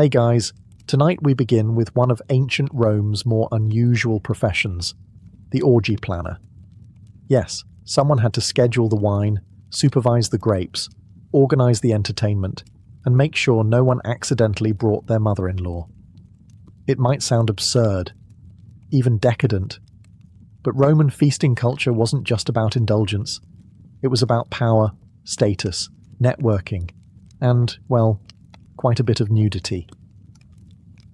Hey guys, tonight we begin with one of ancient Rome's more unusual professions, the orgy planner. Yes, someone had to schedule the wine, supervise the grapes, organize the entertainment, and make sure no one accidentally brought their mother-in-law. It might sound absurd, even decadent, but Roman feasting culture wasn't just about indulgence. It was about power, status, networking, and, well, quite a bit of nudity.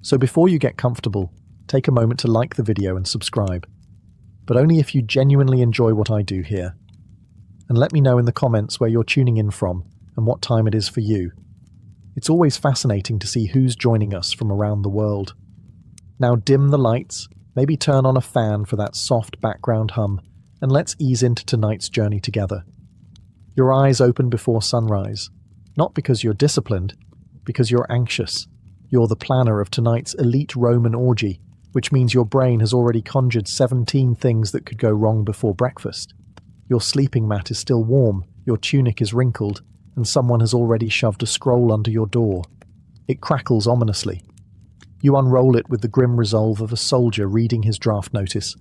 So before you get comfortable, take a moment to like the video and subscribe, but only if you genuinely enjoy what I do here. And let me know in the comments where you're tuning in from and what time it is for you. It's always fascinating to see who's joining us from around the world. Now dim the lights, maybe turn on a fan for that soft background hum, and let's ease into tonight's journey together. Your eyes open before sunrise, not because you're disciplined, because you're anxious. You're the planner of tonight's elite Roman orgy, which means your brain has already conjured 17 things that could go wrong before breakfast. Your sleeping mat is still warm, your tunic is wrinkled, and someone has already shoved a scroll under your door. It crackles ominously. You unroll it with the grim resolve of a soldier reading his draft notice.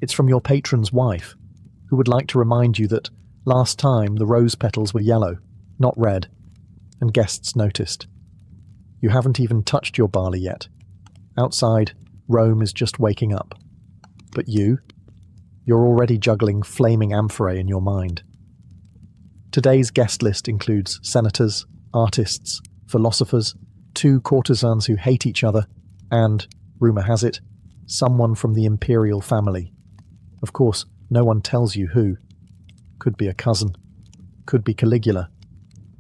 It's from your patron's wife, who would like to remind you that last time the rose petals were yellow, not red, and guests noticed. You haven't even touched your barley yet. Outside, Rome is just waking up. But you're already juggling flaming amphorae in your mind. Today's guest list includes senators, artists, philosophers, 2 courtesans who hate each other, and, rumour has it, someone from the imperial family. Of course, no one tells you who. Could be a cousin. Could be Caligula.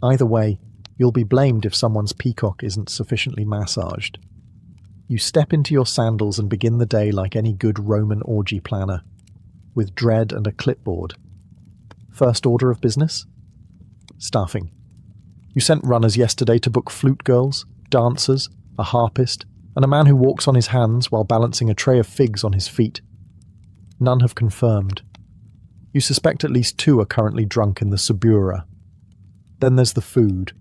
Either way, you'll be blamed if someone's peacock isn't sufficiently massaged. You step into your sandals and begin the day like any good Roman orgy planner, with dread and a clipboard. First order of business? Staffing. You sent runners yesterday to book flute girls, dancers, a harpist, and a man who walks on his hands while balancing a tray of figs on his feet. None have confirmed. You suspect at least 2 are currently drunk in the Subura. Then there's the food.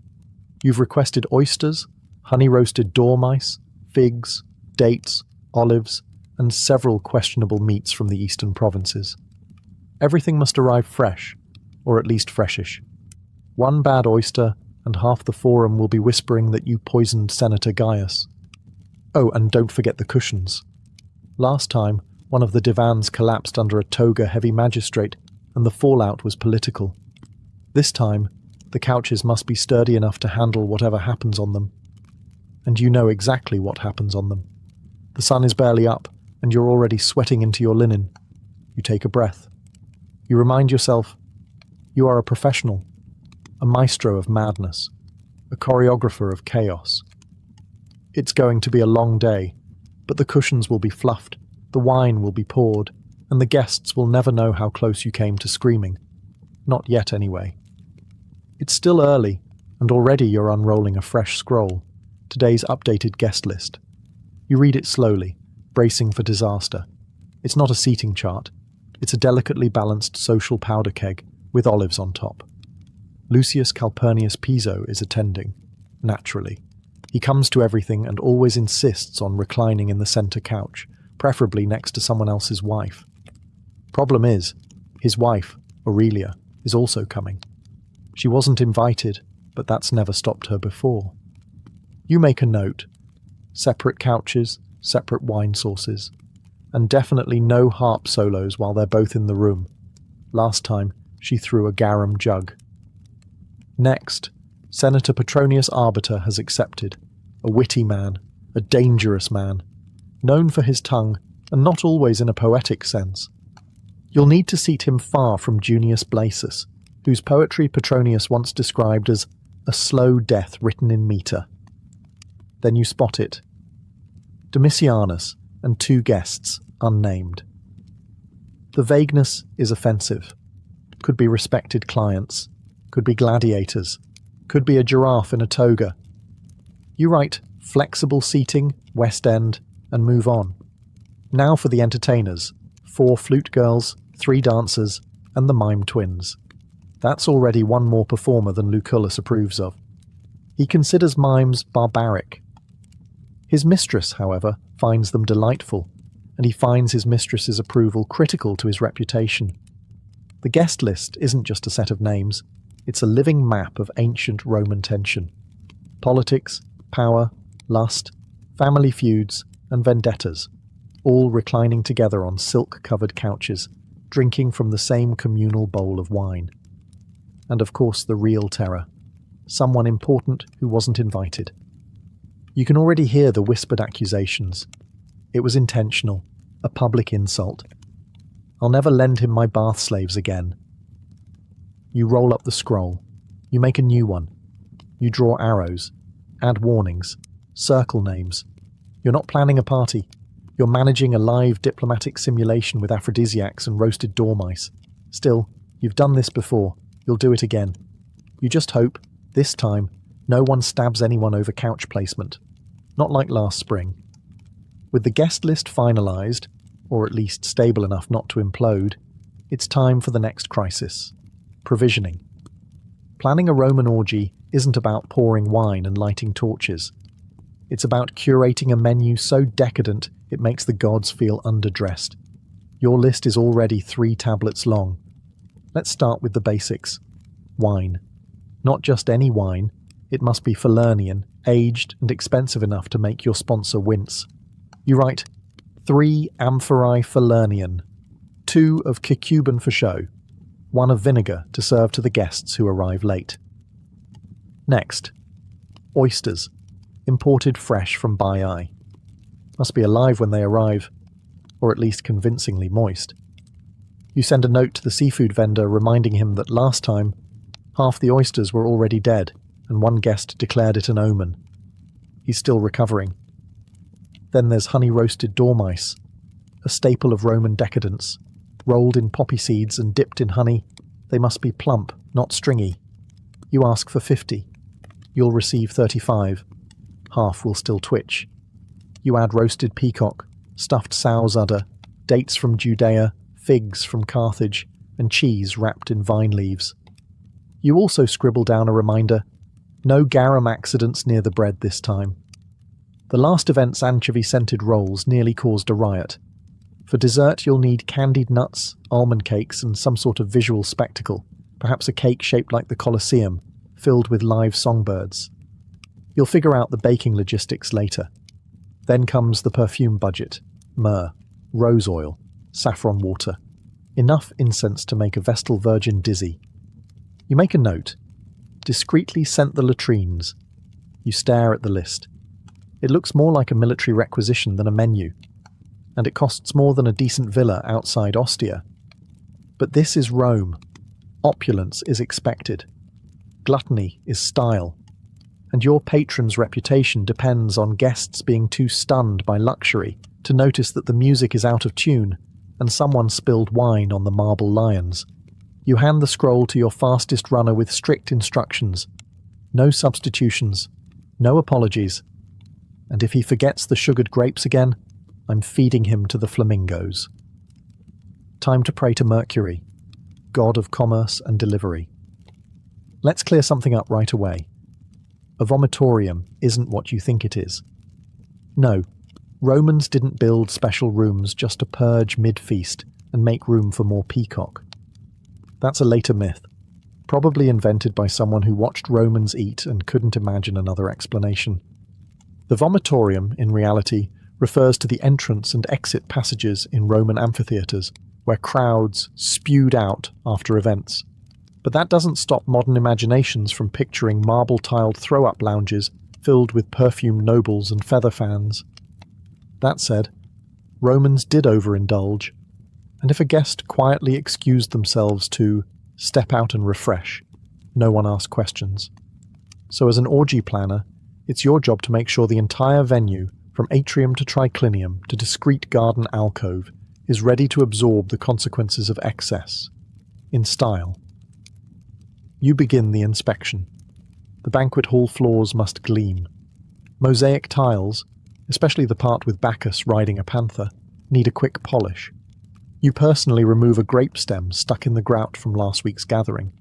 You've requested oysters, honey-roasted dormice, figs, dates, olives, and several questionable meats from the eastern provinces. Everything must arrive fresh, or at least freshish. One bad oyster, and half the forum will be whispering that you poisoned Senator Gaius. Oh, and don't forget the cushions. Last time, one of the divans collapsed under a toga-heavy magistrate, and the fallout was political. This time, the couches must be sturdy enough to handle whatever happens on them. And you know exactly what happens on them. The sun is barely up, and you're already sweating into your linen. You take a breath. You remind yourself, you are a professional, a maestro of madness, a choreographer of chaos. It's going to be a long day, but the cushions will be fluffed, the wine will be poured, and the guests will never know how close you came to screaming. Not yet, anyway. It's still early, and already you're unrolling a fresh scroll, today's updated guest list. You read it slowly, bracing for disaster. It's not a seating chart. It's a delicately balanced social powder keg with olives on top. Lucius Calpurnius Piso is attending, naturally. He comes to everything and always insists on reclining in the center couch, preferably next to someone else's wife. Problem is, his wife, Aurelia, is also coming. She wasn't invited, but that's never stopped her before. You make a note. Separate couches, separate wine sources, and definitely no harp solos while they're both in the room. Last time, she threw a garum jug. Next, Senator Petronius Arbiter has accepted. A witty man, a dangerous man, known for his tongue, and not always in a poetic sense. You'll need to seat him far from Junius Blasus, whose poetry Petronius once described as a slow death written in meter. Then you spot it. Domitianus and 2 guests, unnamed. The vagueness is offensive. Could be respected clients, could be gladiators, could be a giraffe in a toga. You write flexible seating, West End, and move on. Now for the entertainers, 4 flute girls, 3 dancers, and the mime twins. That's already one more performer than Lucullus approves of. He considers mimes barbaric, His mistress, however, finds them delightful, and he finds his mistress's approval critical to his reputation. The guest list isn't just a set of names, it's a living map of ancient Roman tension. Politics, power, lust, family feuds, and vendettas, all reclining together on silk-covered couches, drinking from the same communal bowl of wine. And of course the real terror, someone important who wasn't invited. You can already hear the whispered accusations. It was intentional, a public insult. I'll never lend him my bath slaves again. You roll up the scroll. You make a new one. You draw arrows, add warnings, circle names. You're not planning a party. You're managing a live diplomatic simulation with aphrodisiacs and roasted dormice. Still, you've done this before. You'll do it again. You just hope, this time, no one stabs anyone over couch placement. Not like last spring. With the guest list finalised, or at least stable enough not to implode, it's time for the next crisis. Provisioning. Planning a Roman orgy isn't about pouring wine and lighting torches. It's about curating a menu so decadent it makes the gods feel underdressed. Your list is already 3 tablets long. Let's start with the basics. Wine. Not just any wine, it must be Falernian, aged and expensive enough to make your sponsor wince. You write 3 amphorae Falernian, 2 of Caecuban for show, 1 of vinegar to serve to the guests who arrive late. Next, oysters, imported fresh from Baiae. Must be alive when they arrive, or at least convincingly moist. You send a note to the seafood vendor reminding him that last time, half the oysters were already dead, and one guest declared it an omen. He's still recovering. Then there's honey-roasted dormice, a staple of Roman decadence. Rolled in poppy seeds and dipped in honey, they must be plump, not stringy. You ask for 50. You'll receive 35. Half will still twitch. You add roasted peacock, stuffed sow's udder, dates from Judea, figs from Carthage, and cheese wrapped in vine leaves. You also scribble down a reminder, no garum accidents near the bread this time. The last event's anchovy-scented rolls nearly caused a riot. For dessert you'll need candied nuts, almond cakes, and some sort of visual spectacle, perhaps a cake shaped like the Colosseum, filled with live songbirds. You'll figure out the baking logistics later. Then comes the perfume budget: myrrh, rose oil, saffron water. Enough incense to make a Vestal Virgin dizzy. You make a note. Discreetly scent the latrines. You stare at the list. It looks more like a military requisition than a menu, and it costs more than a decent villa outside Ostia. But this is Rome. Opulence is expected. Gluttony is style. And your patron's reputation depends on guests being too stunned by luxury to notice that the music is out of tune and someone spilled wine on the marble lions. You hand the scroll to your fastest runner with strict instructions. No substitutions. No apologies. And if he forgets the sugared grapes again, I'm feeding him to the flamingos. Time to pray to Mercury, god of commerce and delivery. Let's clear something up right away. A vomitorium isn't what you think it is. No, Romans didn't build special rooms just to purge mid-feast and make room for more peacock. That's a later myth, probably invented by someone who watched Romans eat and couldn't imagine another explanation. The vomitorium, in reality, refers to the entrance and exit passages in Roman amphitheatres, where crowds spewed out after events. But that doesn't stop modern imaginations from picturing marble-tiled throw-up lounges filled with perfumed nobles and feather fans. That said, Romans did overindulge, and if a guest quietly excused themselves to step out and refresh, no one asked questions. So as an orgy planner, it's your job to make sure the entire venue, from atrium to triclinium to discreet garden alcove, is ready to absorb the consequences of excess, in style. You begin the inspection. The banquet hall floors must gleam. Mosaic tiles, especially the part with Bacchus riding a panther, need a quick polish. You personally remove a grape stem stuck in the grout from last week's gathering.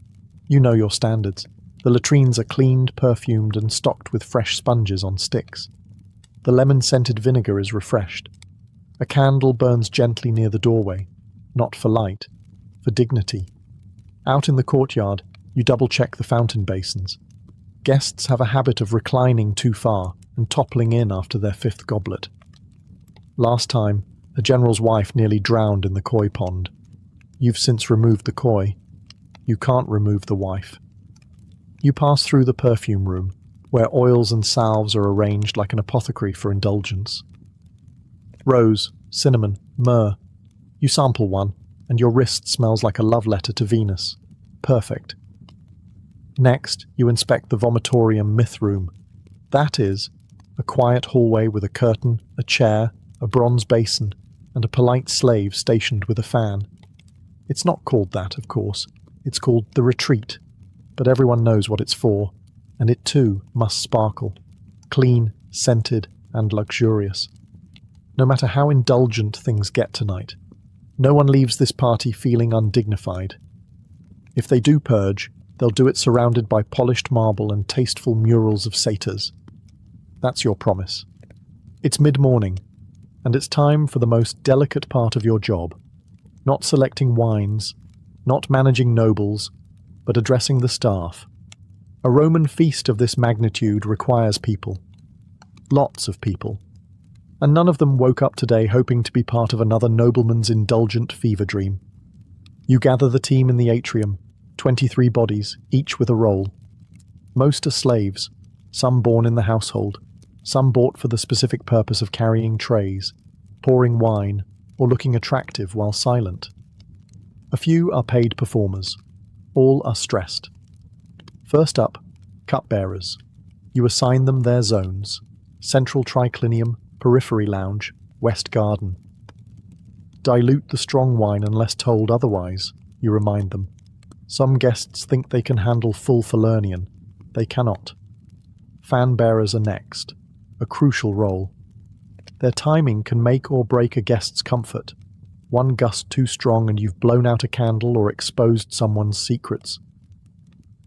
You know your standards. The latrines are cleaned, perfumed, and stocked with fresh sponges on sticks. The lemon-scented vinegar is refreshed. A candle burns gently near the doorway, not for light, for dignity. Out in the courtyard, you double-check the fountain basins. Guests have a habit of reclining too far and toppling in after their fifth goblet. Last time, a general's wife nearly drowned in the koi pond. You've since removed the koi. You can't remove the wife. You pass through the perfume room, where oils and salves are arranged like an apothecary for indulgence. Rose, cinnamon, myrrh. You sample one, and your wrist smells like a love letter to Venus. Perfect. Next, you inspect the vomitorium myth room. That is, a quiet hallway with a curtain, a chair, a bronze basin, and a polite slave stationed with a fan. It's not called that, of course. It's called the retreat, but everyone knows what it's for, and it too must sparkle, clean, scented, and luxurious. No matter how indulgent things get tonight, no one leaves this party feeling undignified. If they do purge, they'll do it surrounded by polished marble and tasteful murals of satyrs. That's your promise. It's mid-morning, and it's time for the most delicate part of your job. Not selecting wines, not managing nobles, but addressing the staff. A Roman feast of this magnitude requires people. Lots of people. And none of them woke up today hoping to be part of another nobleman's indulgent fever dream. You gather the team in the atrium, 23 bodies, each with a role. Most are slaves, some born in the household, some bought for the specific purpose of carrying trays, pouring wine, or looking attractive while silent. A few are paid performers. All are stressed. First up, cupbearers. You assign them their zones: Central Triclinium, Periphery Lounge, West Garden. Dilute the strong wine unless told otherwise, you remind them. Some guests think they can handle full Falernian. They cannot. Fan bearers are next, a crucial role. Their timing can make or break a guest's comfort. One gust too strong and you've blown out a candle or exposed someone's secrets.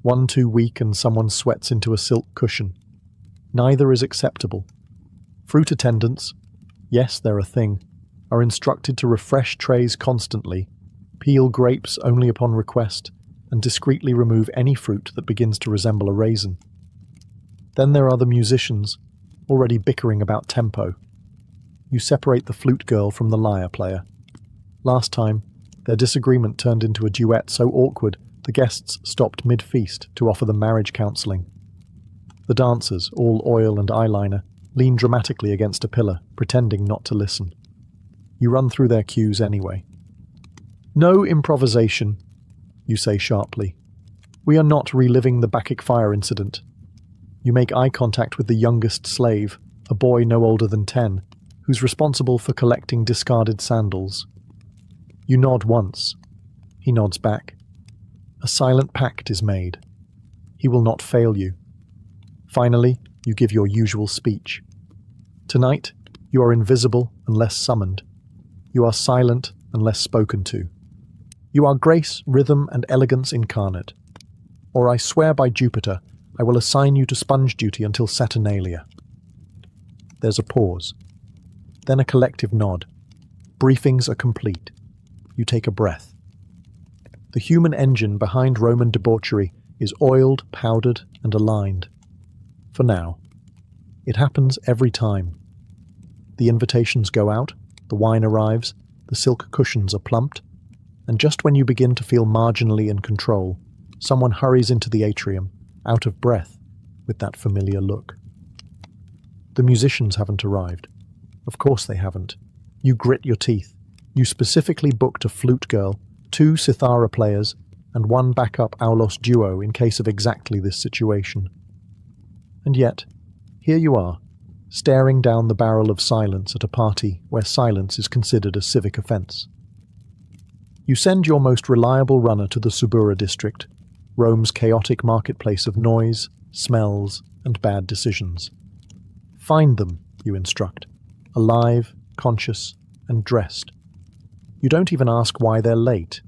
One too weak and someone sweats into a silk cushion. Neither is acceptable. Fruit attendants, yes, they're a thing, are instructed to refresh trays constantly, peel grapes only upon request, and discreetly remove any fruit that begins to resemble a raisin. Then there are the musicians, already bickering about tempo. You separate the flute girl from the lyre player. Last time, their disagreement turned into a duet so awkward the guests stopped mid-feast to offer them marriage counselling. The dancers, all oil and eyeliner, lean dramatically against a pillar, pretending not to listen. You run through their cues anyway. No improvisation, you say sharply. We are not reliving the Bacchic fire incident. You make eye contact with the youngest slave, a boy no older than 10, who's responsible for collecting discarded sandals. You nod once. He nods back. A silent pact is made. He will not fail you. Finally, you give your usual speech. Tonight, you are invisible unless summoned. You are silent unless spoken to. You are grace, rhythm, and elegance incarnate. Or I swear by Jupiter, I will assign you to sponge duty until Saturnalia. There's a pause. Then a collective nod. Briefings are complete. You take a breath. The human engine behind Roman debauchery is oiled, powdered, and aligned. For now. It happens every time. The invitations go out, the wine arrives, the silk cushions are plumped, and just when you begin to feel marginally in control, someone hurries into the atrium, out of breath, with that familiar look. The musicians haven't arrived. Of course they haven't. You grit your teeth. You specifically booked a flute girl, 2 cithara players, and 1 backup aulos duo in case of exactly this situation. And yet, here you are, staring down the barrel of silence at a party where silence is considered a civic offence. You send your most reliable runner to the Subura district, Rome's chaotic marketplace of noise, smells, and bad decisions. Find them, you instruct, alive, conscious, and dressed. You don't even ask why they're late.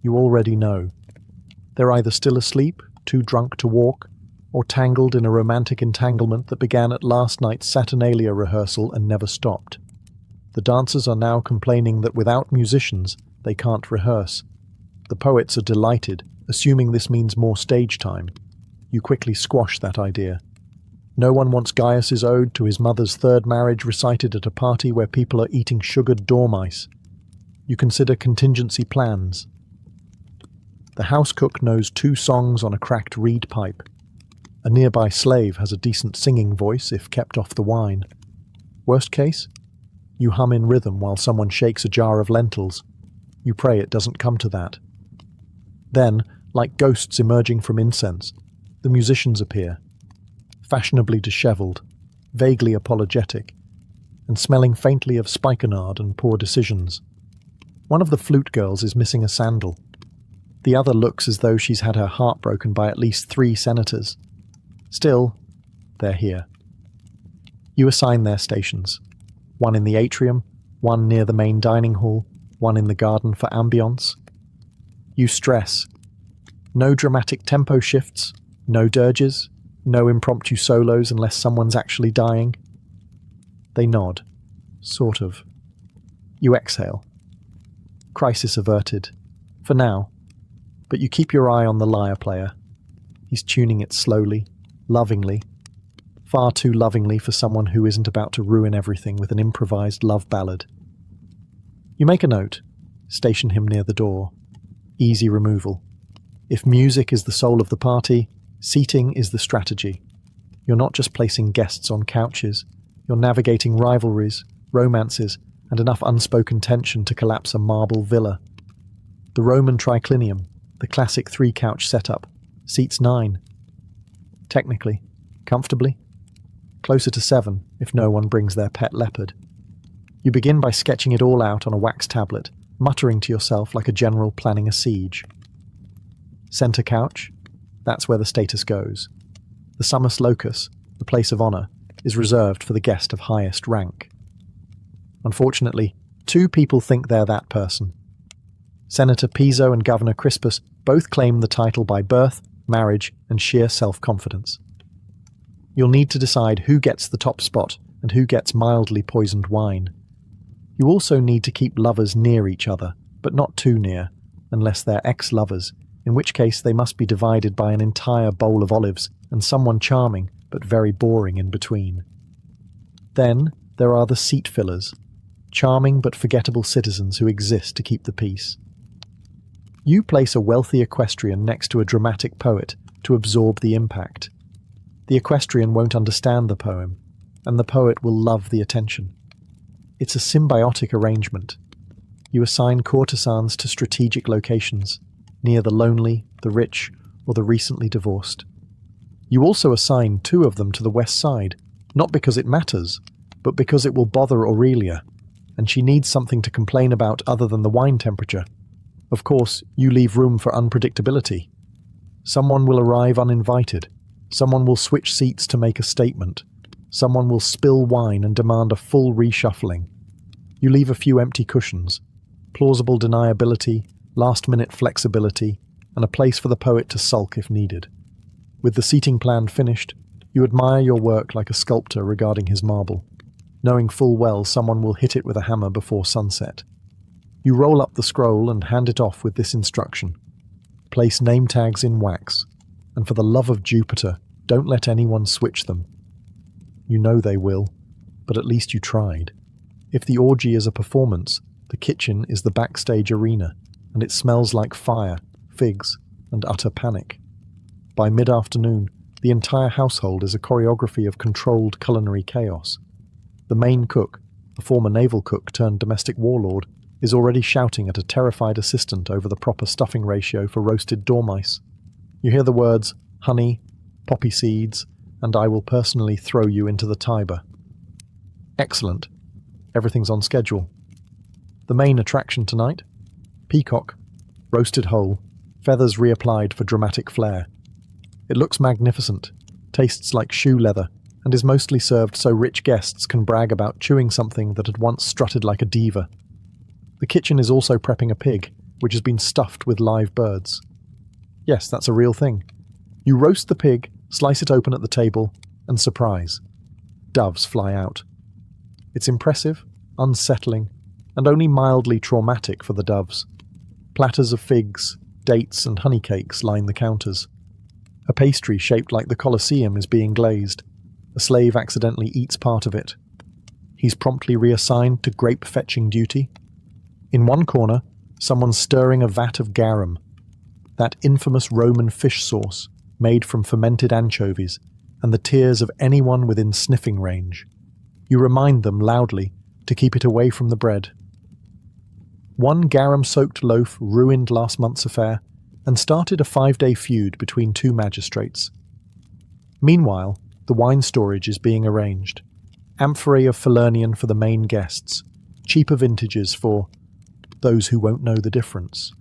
You already know. They're either still asleep, too drunk to walk, or tangled in a romantic entanglement that began at last night's Saturnalia rehearsal and never stopped. The dancers are now complaining that without musicians, they can't rehearse. The poets are delighted, assuming this means more stage time. You quickly squash that idea. No one wants Gaius's ode to his mother's third marriage recited at a party where people are eating sugared dormice. You consider contingency plans. The house cook knows 2 songs on a cracked reed pipe. A nearby slave has a decent singing voice if kept off the wine. Worst case? You hum in rhythm while someone shakes a jar of lentils. You pray it doesn't come to that. Then, like ghosts emerging from incense, the musicians appear, fashionably dishevelled, vaguely apologetic, and smelling faintly of spikenard and poor decisions. One of the flute girls is missing a sandal. The other looks as though she's had her heart broken by at least 3 senators. Still, they're here. You assign their stations. One in the atrium, one near the main dining hall, one in the garden for ambience. You stress. No dramatic tempo shifts, no dirges, no impromptu solos unless someone's actually dying. They nod. Sort of. You exhale. Crisis averted. For now. But you keep your eye on the lyre player. He's tuning it slowly, lovingly. Far too lovingly for someone who isn't about to ruin everything with an improvised love ballad. You make a note. Station him near the door. Easy removal. If music is the soul of the party, seating is the strategy. You're not just placing guests on couches, you're navigating rivalries, romances, and enough unspoken tension to collapse a marble villa. The Roman triclinium, the classic 3-couch setup, seats 9. Technically, comfortably, closer to 7 if no one brings their pet leopard. You begin by sketching it all out on a wax tablet, muttering to yourself like a general planning a siege. Center couch, that's where the status goes. The summus locus, the place of honor, is reserved for the guest of highest rank. Unfortunately, 2 people think they're that person. Senator Piso and Governor Crispus both claim the title by birth, marriage, and sheer self-confidence. You'll need to decide who gets the top spot and who gets mildly poisoned wine. You also need to keep lovers near each other, but not too near, unless they're ex-lovers, in which case they must be divided by an entire bowl of olives and someone charming but very boring in between. Then there are the seat fillers, charming but forgettable citizens who exist to keep the peace. You place a wealthy equestrian next to a dramatic poet to absorb the impact. The equestrian won't understand the poem, and the poet will love the attention. It's a symbiotic arrangement. You assign courtesans to strategic locations, near the lonely, the rich, or the recently divorced. You also assign 2 of them to the west side, not because it matters, but because it will bother Aurelia, and she needs something to complain about other than the wine temperature. Of course, you leave room for unpredictability. Someone will arrive uninvited. Someone will switch seats to make a statement. Someone will spill wine and demand a full reshuffling. You leave a few empty cushions, plausible deniability, last-minute flexibility, and a place for the poet to sulk if needed. With the seating plan finished, you admire your work like a sculptor regarding his marble, knowing full well someone will hit it with a hammer before sunset. You roll up the scroll and hand it off with this instruction. Place name tags in wax, and for the love of Jupiter, don't let anyone switch them. You know they will, but at least you tried. If the orgy is a performance, the kitchen is the backstage arena, and it smells like fire, figs, and utter panic. By mid-afternoon, the entire household is a choreography of controlled culinary chaos. The main cook, a former naval cook turned domestic warlord, is already shouting at a terrified assistant over the proper stuffing ratio for roasted dormice. You hear the words, honey, poppy seeds, and I will personally throw you into the Tiber. Excellent. Everything's on schedule. The main attraction tonight? Peacock, roasted whole, feathers reapplied for dramatic flair. It looks magnificent, tastes like shoe leather, and is mostly served so rich guests can brag about chewing something that had once strutted like a diva. The kitchen is also prepping a pig, which has been stuffed with live birds. Yes, that's a real thing. You roast the pig, Slice it open at the table, and surprise. Doves fly out. It's impressive, unsettling, and only mildly traumatic for the doves. Platters of figs, dates, and honey cakes line the counters. A pastry shaped like the Colosseum is being glazed. A slave accidentally eats part of it. He's promptly reassigned to grape-fetching duty. In one corner, someone's stirring a vat of garum, that infamous Roman fish sauce made from fermented anchovies and the tears of anyone within sniffing range. You remind them loudly to keep it away from the bread. One garum-soaked loaf ruined last month's affair and started a 5-day feud between two magistrates. Meanwhile, the wine storage is being arranged. Amphorae of Falernian for the main guests, cheaper vintages for those who won't know the difference.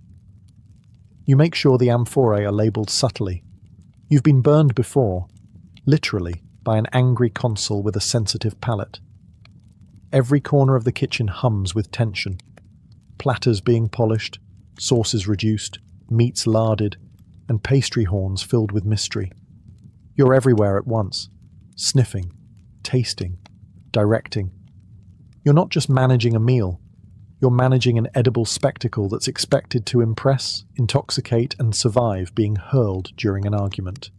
You make sure the amphorae are labelled subtly. You've been burned before, literally, by an angry consul with a sensitive palate. Every corner of the kitchen hums with tension. Platters being polished, sauces reduced, meats larded, and pastry horns filled with mystery. You're everywhere at once, sniffing, tasting, directing. You're not just managing a meal, you're managing an edible spectacle that's expected to impress, intoxicate, and survive being hurled during an argument.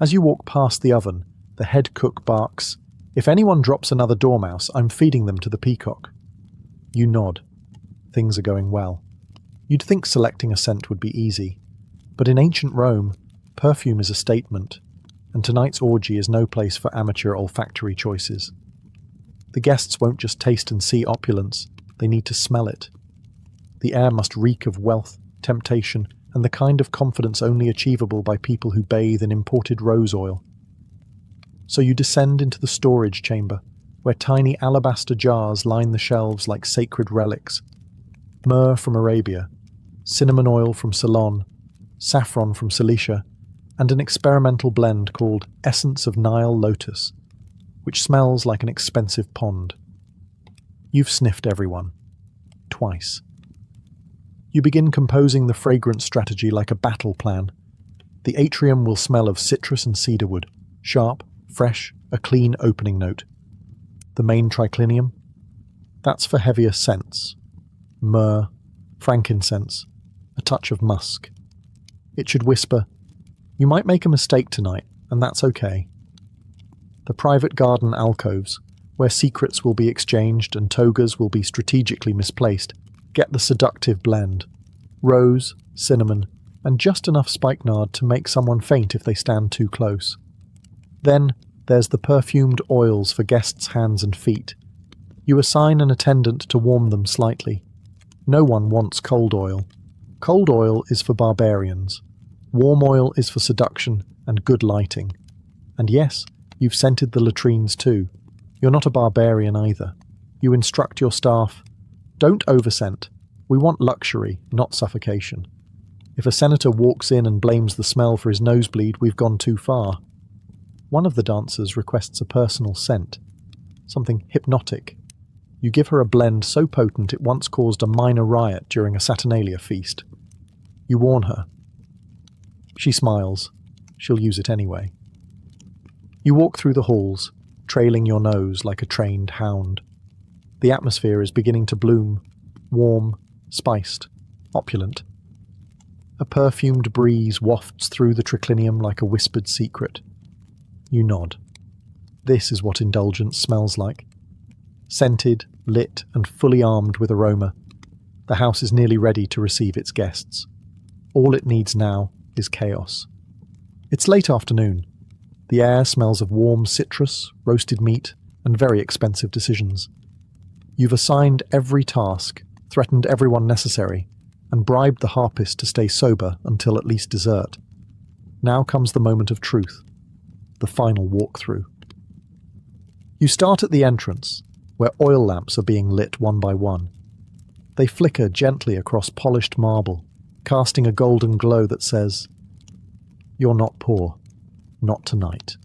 As you walk past the oven, the head cook barks, "If anyone drops another dormouse, I'm feeding them to the peacock." You nod. Things are going well. You'd think selecting a scent would be easy, but in ancient Rome, perfume is a statement, and tonight's orgy is no place for amateur olfactory choices. The guests won't just taste and see opulence, they need to smell it. The air must reek of wealth, temptation, and the kind of confidence only achievable by people who bathe in imported rose oil. So you descend into the storage chamber, where tiny alabaster jars line the shelves like sacred relics. Myrrh from Arabia, cinnamon oil from Ceylon, saffron from Cilicia, and an experimental blend called Essence of Nile Lotus, which smells like an expensive pond. You've sniffed everyone. Twice. You begin composing the fragrance strategy like a battle plan. The atrium will smell of citrus and cedarwood, sharp, fresh, a clean opening note. The main triclinium? That's for heavier scents. Myrrh, frankincense, a touch of musk. It should whisper, "You might make a mistake tonight, and that's okay." The private garden alcoves, where secrets will be exchanged and togas will be strategically misplaced, get the seductive blend. Rose, cinnamon, and just enough spikenard to make someone faint if they stand too close. Then there's the perfumed oils for guests' hands and feet. You assign an attendant to warm them slightly. No one wants cold oil. Cold oil is for barbarians. Warm oil is for seduction and good lighting. And yes, you've scented the latrines too. You're not a barbarian either. You instruct your staff, "Don't overscent. We want luxury, not suffocation. If a senator walks in and blames the smell for his nosebleed, we've gone too far." One of the dancers requests a personal scent, something hypnotic. You give her a blend so potent it once caused a minor riot during a Saturnalia feast. You warn her. She smiles. She'll use it anyway. You walk through the halls, trailing your nose like a trained hound. The atmosphere is beginning to bloom, warm, spiced, opulent. A perfumed breeze wafts through the triclinium like a whispered secret. You nod. This is what indulgence smells like. Scented, lit, and fully armed with aroma, the house is nearly ready to receive its guests. All it needs now is chaos. It's late afternoon. The air smells of warm citrus, roasted meat, and very expensive decisions. You've assigned every task, threatened everyone necessary, and bribed the harpist to stay sober until at least dessert. Now comes the moment of truth, the final walkthrough. You start at the entrance, where oil lamps are being lit one by one. They flicker gently across polished marble, casting a golden glow that says, "You're not poor. Not tonight."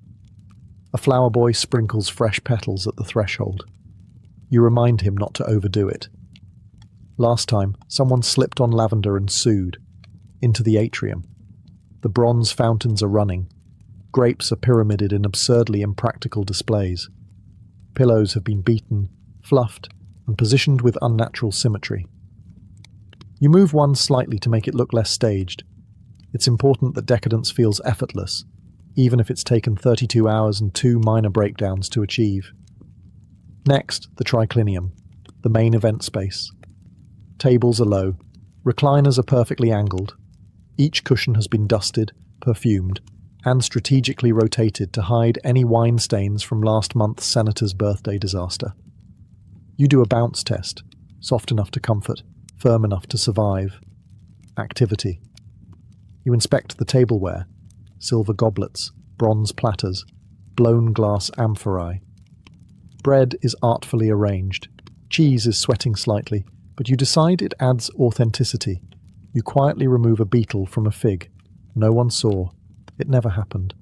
A flower boy sprinkles fresh petals at the threshold. You remind him not to overdo it. Last time, someone slipped on lavender and sued. Into the atrium. The bronze fountains are running. Grapes are pyramided in absurdly impractical displays. Pillows have been beaten, fluffed, and positioned with unnatural symmetry. You move one slightly to make it look less staged. It's important that decadence feels effortless, even if it's taken 32 hours and 2 minor breakdowns to achieve. Next, the triclinium, the main event space. Tables are low, recliners are perfectly angled. Each cushion has been dusted, perfumed, and strategically rotated to hide any wine stains from last month's senator's birthday disaster. You do a bounce test, soft enough to comfort, firm enough to survive. Activity. You inspect the tableware, silver goblets, bronze platters, blown glass amphorae. Bread is artfully arranged. Cheese is sweating slightly, but you decide it adds authenticity. You quietly remove a beetle from a fig. No one saw. It never happened.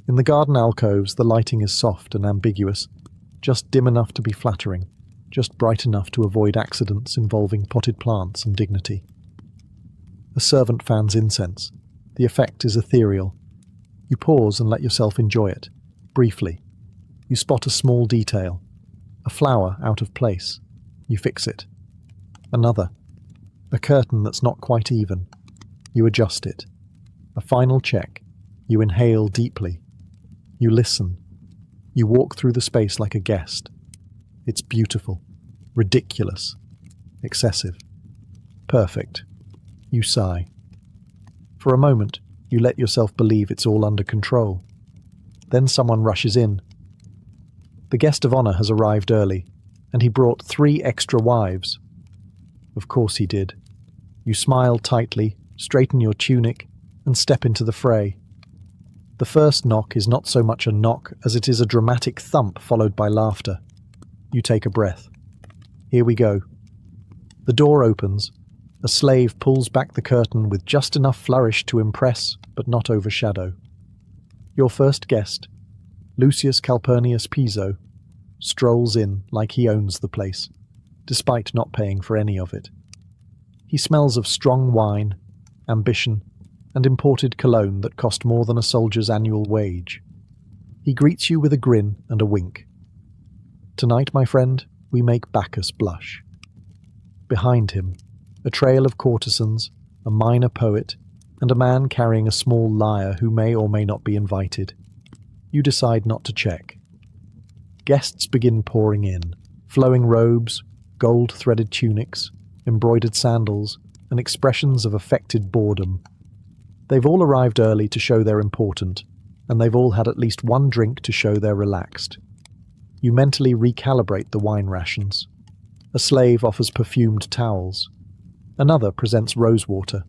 In the garden alcoves, the lighting is soft and ambiguous, just dim enough to be flattering, just bright enough to avoid accidents involving potted plants and dignity. A servant fans incense. The effect is ethereal. You pause and let yourself enjoy it, briefly. You spot a small detail. A flower out of place. You fix it. Another. A curtain that's not quite even. You adjust it. A final check. You inhale deeply. You listen. You walk through the space like a guest. It's beautiful. Ridiculous. Excessive. Perfect. You sigh. For a moment, you let yourself believe it's all under control. Then someone rushes in. The guest of honor has arrived early, and he brought 3 extra wives. Of course he did. You smile tightly, straighten your tunic, and step into the fray. The first knock is not so much a knock as it is a dramatic thump followed by laughter. You take a breath. Here we go. The door opens. A slave pulls back the curtain with just enough flourish to impress, but not overshadow. Your first guest, Lucius Calpurnius Piso, strolls in like he owns the place, despite not paying for any of it. He smells of strong wine, ambition, and imported cologne that cost more than a soldier's annual wage. He greets you with a grin and a wink. Tonight, my friend, we make Bacchus blush. Behind him, a trail of courtesans, a minor poet, and a man carrying a small lyre who may or may not be invited. You decide not to check. Guests begin pouring in, flowing robes, gold-threaded tunics, embroidered sandals, and expressions of affected boredom. They've all arrived early to show they're important, and they've all had at least one drink to show they're relaxed. You mentally recalibrate the wine rations. A slave offers perfumed towels. Another presents rosewater.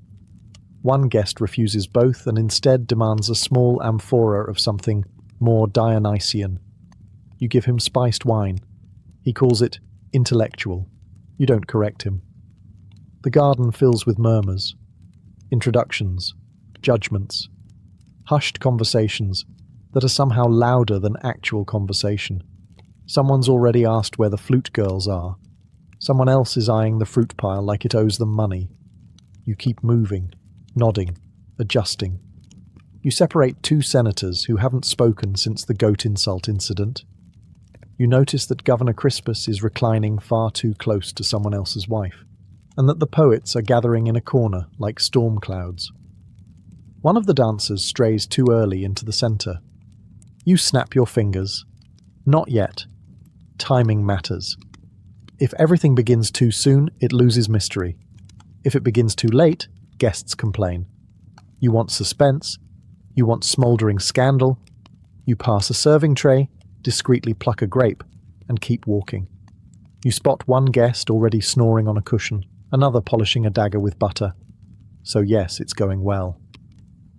One guest refuses both and instead demands a small amphora of something more Dionysian. You give him spiced wine. He calls it intellectual. You don't correct him. The garden fills with murmurs, introductions, judgments, hushed conversations that are somehow louder than actual conversation. Someone's already asked where the flute girls are. Someone else is eyeing the fruit pile like it owes them money. You keep moving, nodding, adjusting. You separate 2 senators who haven't spoken since the goat insult incident. You notice that Governor Crispus is reclining far too close to someone else's wife, and that the poets are gathering in a corner like storm clouds. One of the dancers strays too early into the center. You snap your fingers. Not yet. Timing matters. If everything begins too soon, it loses mystery. If it begins too late, guests complain. You want suspense. You want smoldering scandal. You pass a serving tray, discreetly pluck a grape, and keep walking. You spot one guest already snoring on a cushion, another polishing a dagger with butter. So yes, it's going well.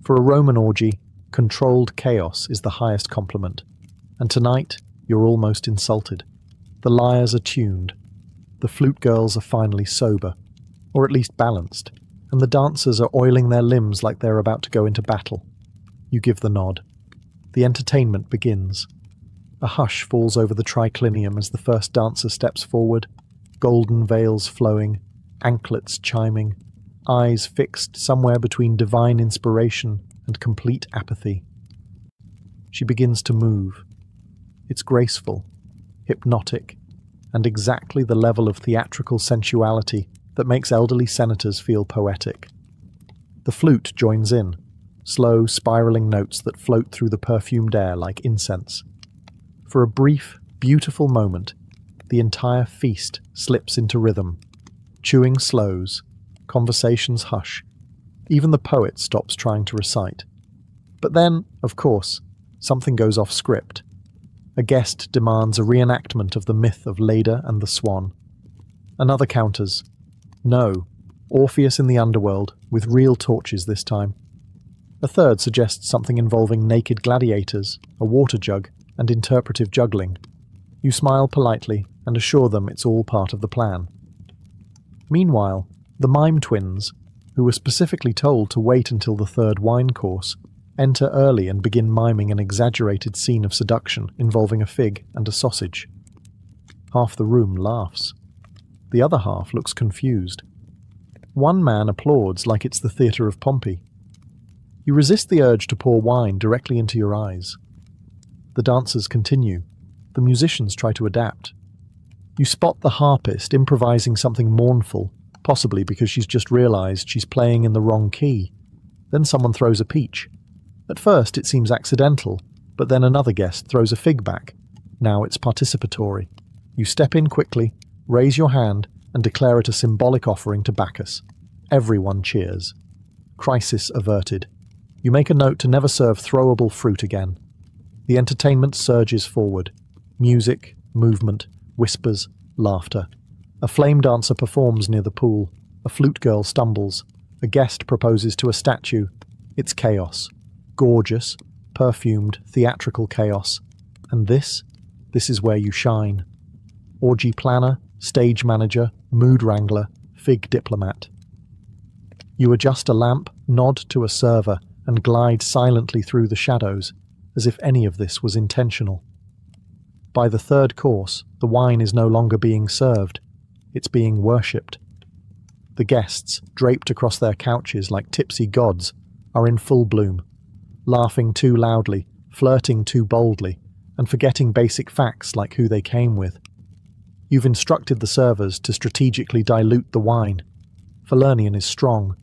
For a Roman orgy, controlled chaos is the highest compliment. And tonight, you're almost insulted. The lyres are tuned. The flute girls are finally sober, or at least balanced, and the dancers are oiling their limbs like they're about to go into battle. You give the nod. The entertainment begins. A hush falls over the triclinium as the first dancer steps forward, golden veils flowing, anklets chiming, eyes fixed somewhere between divine inspiration and complete apathy. She begins to move. It's graceful, hypnotic, and exactly the level of theatrical sensuality that makes elderly senators feel poetic. The flute joins in, slow, spiraling notes that float through the perfumed air like incense. For a brief, beautiful moment, the entire feast slips into rhythm. Chewing slows, conversations hush, even the poet stops trying to recite. But then, of course, something goes off script. A guest demands a reenactment of the myth of Leda and the Swan. Another counters, no, Orpheus in the underworld, with real torches this time. A third suggests something involving naked gladiators, a water jug, and interpretive juggling. You smile politely and assure them it's all part of the plan. Meanwhile, the mime twins, who were specifically told to wait until the third wine course, enter early and begin miming an exaggerated scene of seduction involving a fig and a sausage. Half the room laughs. The other half looks confused. One man applauds like it's the theatre of Pompey. You resist the urge to pour wine directly into your eyes. The dancers continue. The musicians try to adapt. You spot the harpist improvising something mournful, possibly because she's just realized she's playing in the wrong key. Then someone throws a peach. At first it seems accidental, but then another guest throws a fig back. Now it's participatory. You step in quickly, raise your hand, and declare it a symbolic offering to Bacchus. Everyone cheers. Crisis averted. You make a note to never serve throwable fruit again. The entertainment surges forward. Music, movement, whispers, laughter. A flame dancer performs near the pool. A flute girl stumbles. A guest proposes to a statue. It's chaos. Gorgeous, perfumed, theatrical chaos. And this is where you shine. Orgy planner, stage manager, mood wrangler, fig diplomat. You adjust a lamp, nod to a server, and glide silently through the shadows, as if any of this was intentional. By the third course, the wine is no longer being served. It's being worshipped. The guests, draped across their couches like tipsy gods, are in full bloom, laughing too loudly, flirting too boldly, and forgetting basic facts like who they came with. You've instructed the servers to strategically dilute the wine. Falernian is strong.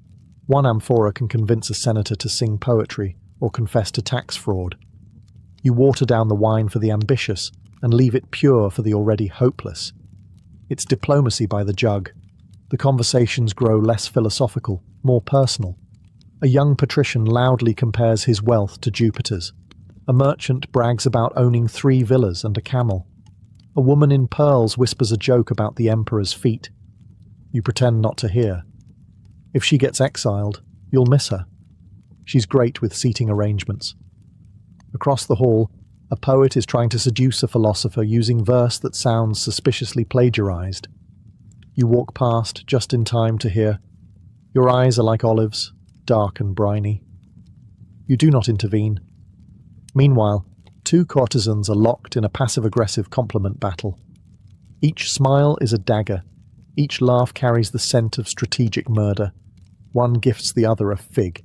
One amphora can convince a senator to sing poetry or confess to tax fraud. You water down the wine for the ambitious and leave it pure for the already hopeless. It's diplomacy by the jug. The conversations grow less philosophical, more personal. A young patrician loudly compares his wealth to Jupiter's. A merchant brags about owning 3 villas and a camel. A woman in pearls whispers a joke about the emperor's feet. You pretend not to hear. If she gets exiled, you'll miss her. She's great with seating arrangements. Across the hall, a poet is trying to seduce a philosopher using verse that sounds suspiciously plagiarized. You walk past just in time to hear, "Your eyes are like olives, dark and briny." You do not intervene. Meanwhile, 2 courtesans are locked in a passive-aggressive compliment battle. Each smile is a dagger. Each laugh carries the scent of strategic murder. One gifts the other a fig.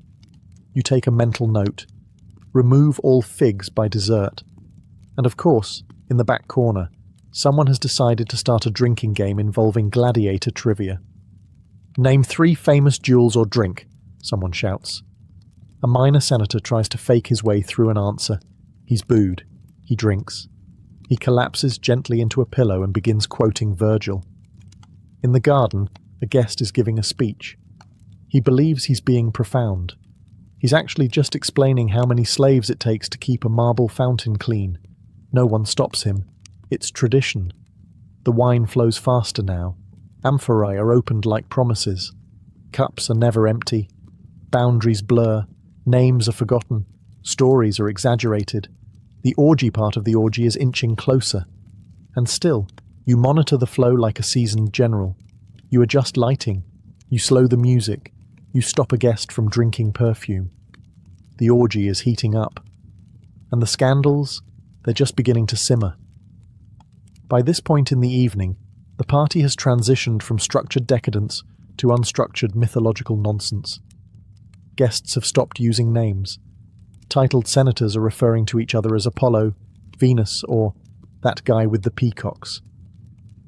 You take a mental note. Remove all figs by dessert. And of course, in the back corner, someone has decided to start a drinking game involving gladiator trivia. "Name 3 famous duels or drink," someone shouts. A minor senator tries to fake his way through an answer. He's booed. He drinks. He collapses gently into a pillow and begins quoting Virgil. In the garden, a guest is giving a speech. He believes he's being profound. He's actually just explaining how many slaves it takes to keep a marble fountain clean. No one stops him. It's tradition. The wine flows faster now. Amphorae are opened like promises. Cups are never empty. Boundaries blur. Names are forgotten. Stories are exaggerated. The orgy part of the orgy is inching closer. And still, you monitor the flow like a seasoned general. You adjust lighting. You slow the music. You stop a guest from drinking perfume. The orgy is heating up. And the scandals, they're just beginning to simmer. By this point in the evening, the party has transitioned from structured decadence to unstructured mythological nonsense. Guests have stopped using names. Titled senators are referring to each other as Apollo, Venus, or that guy with the peacocks.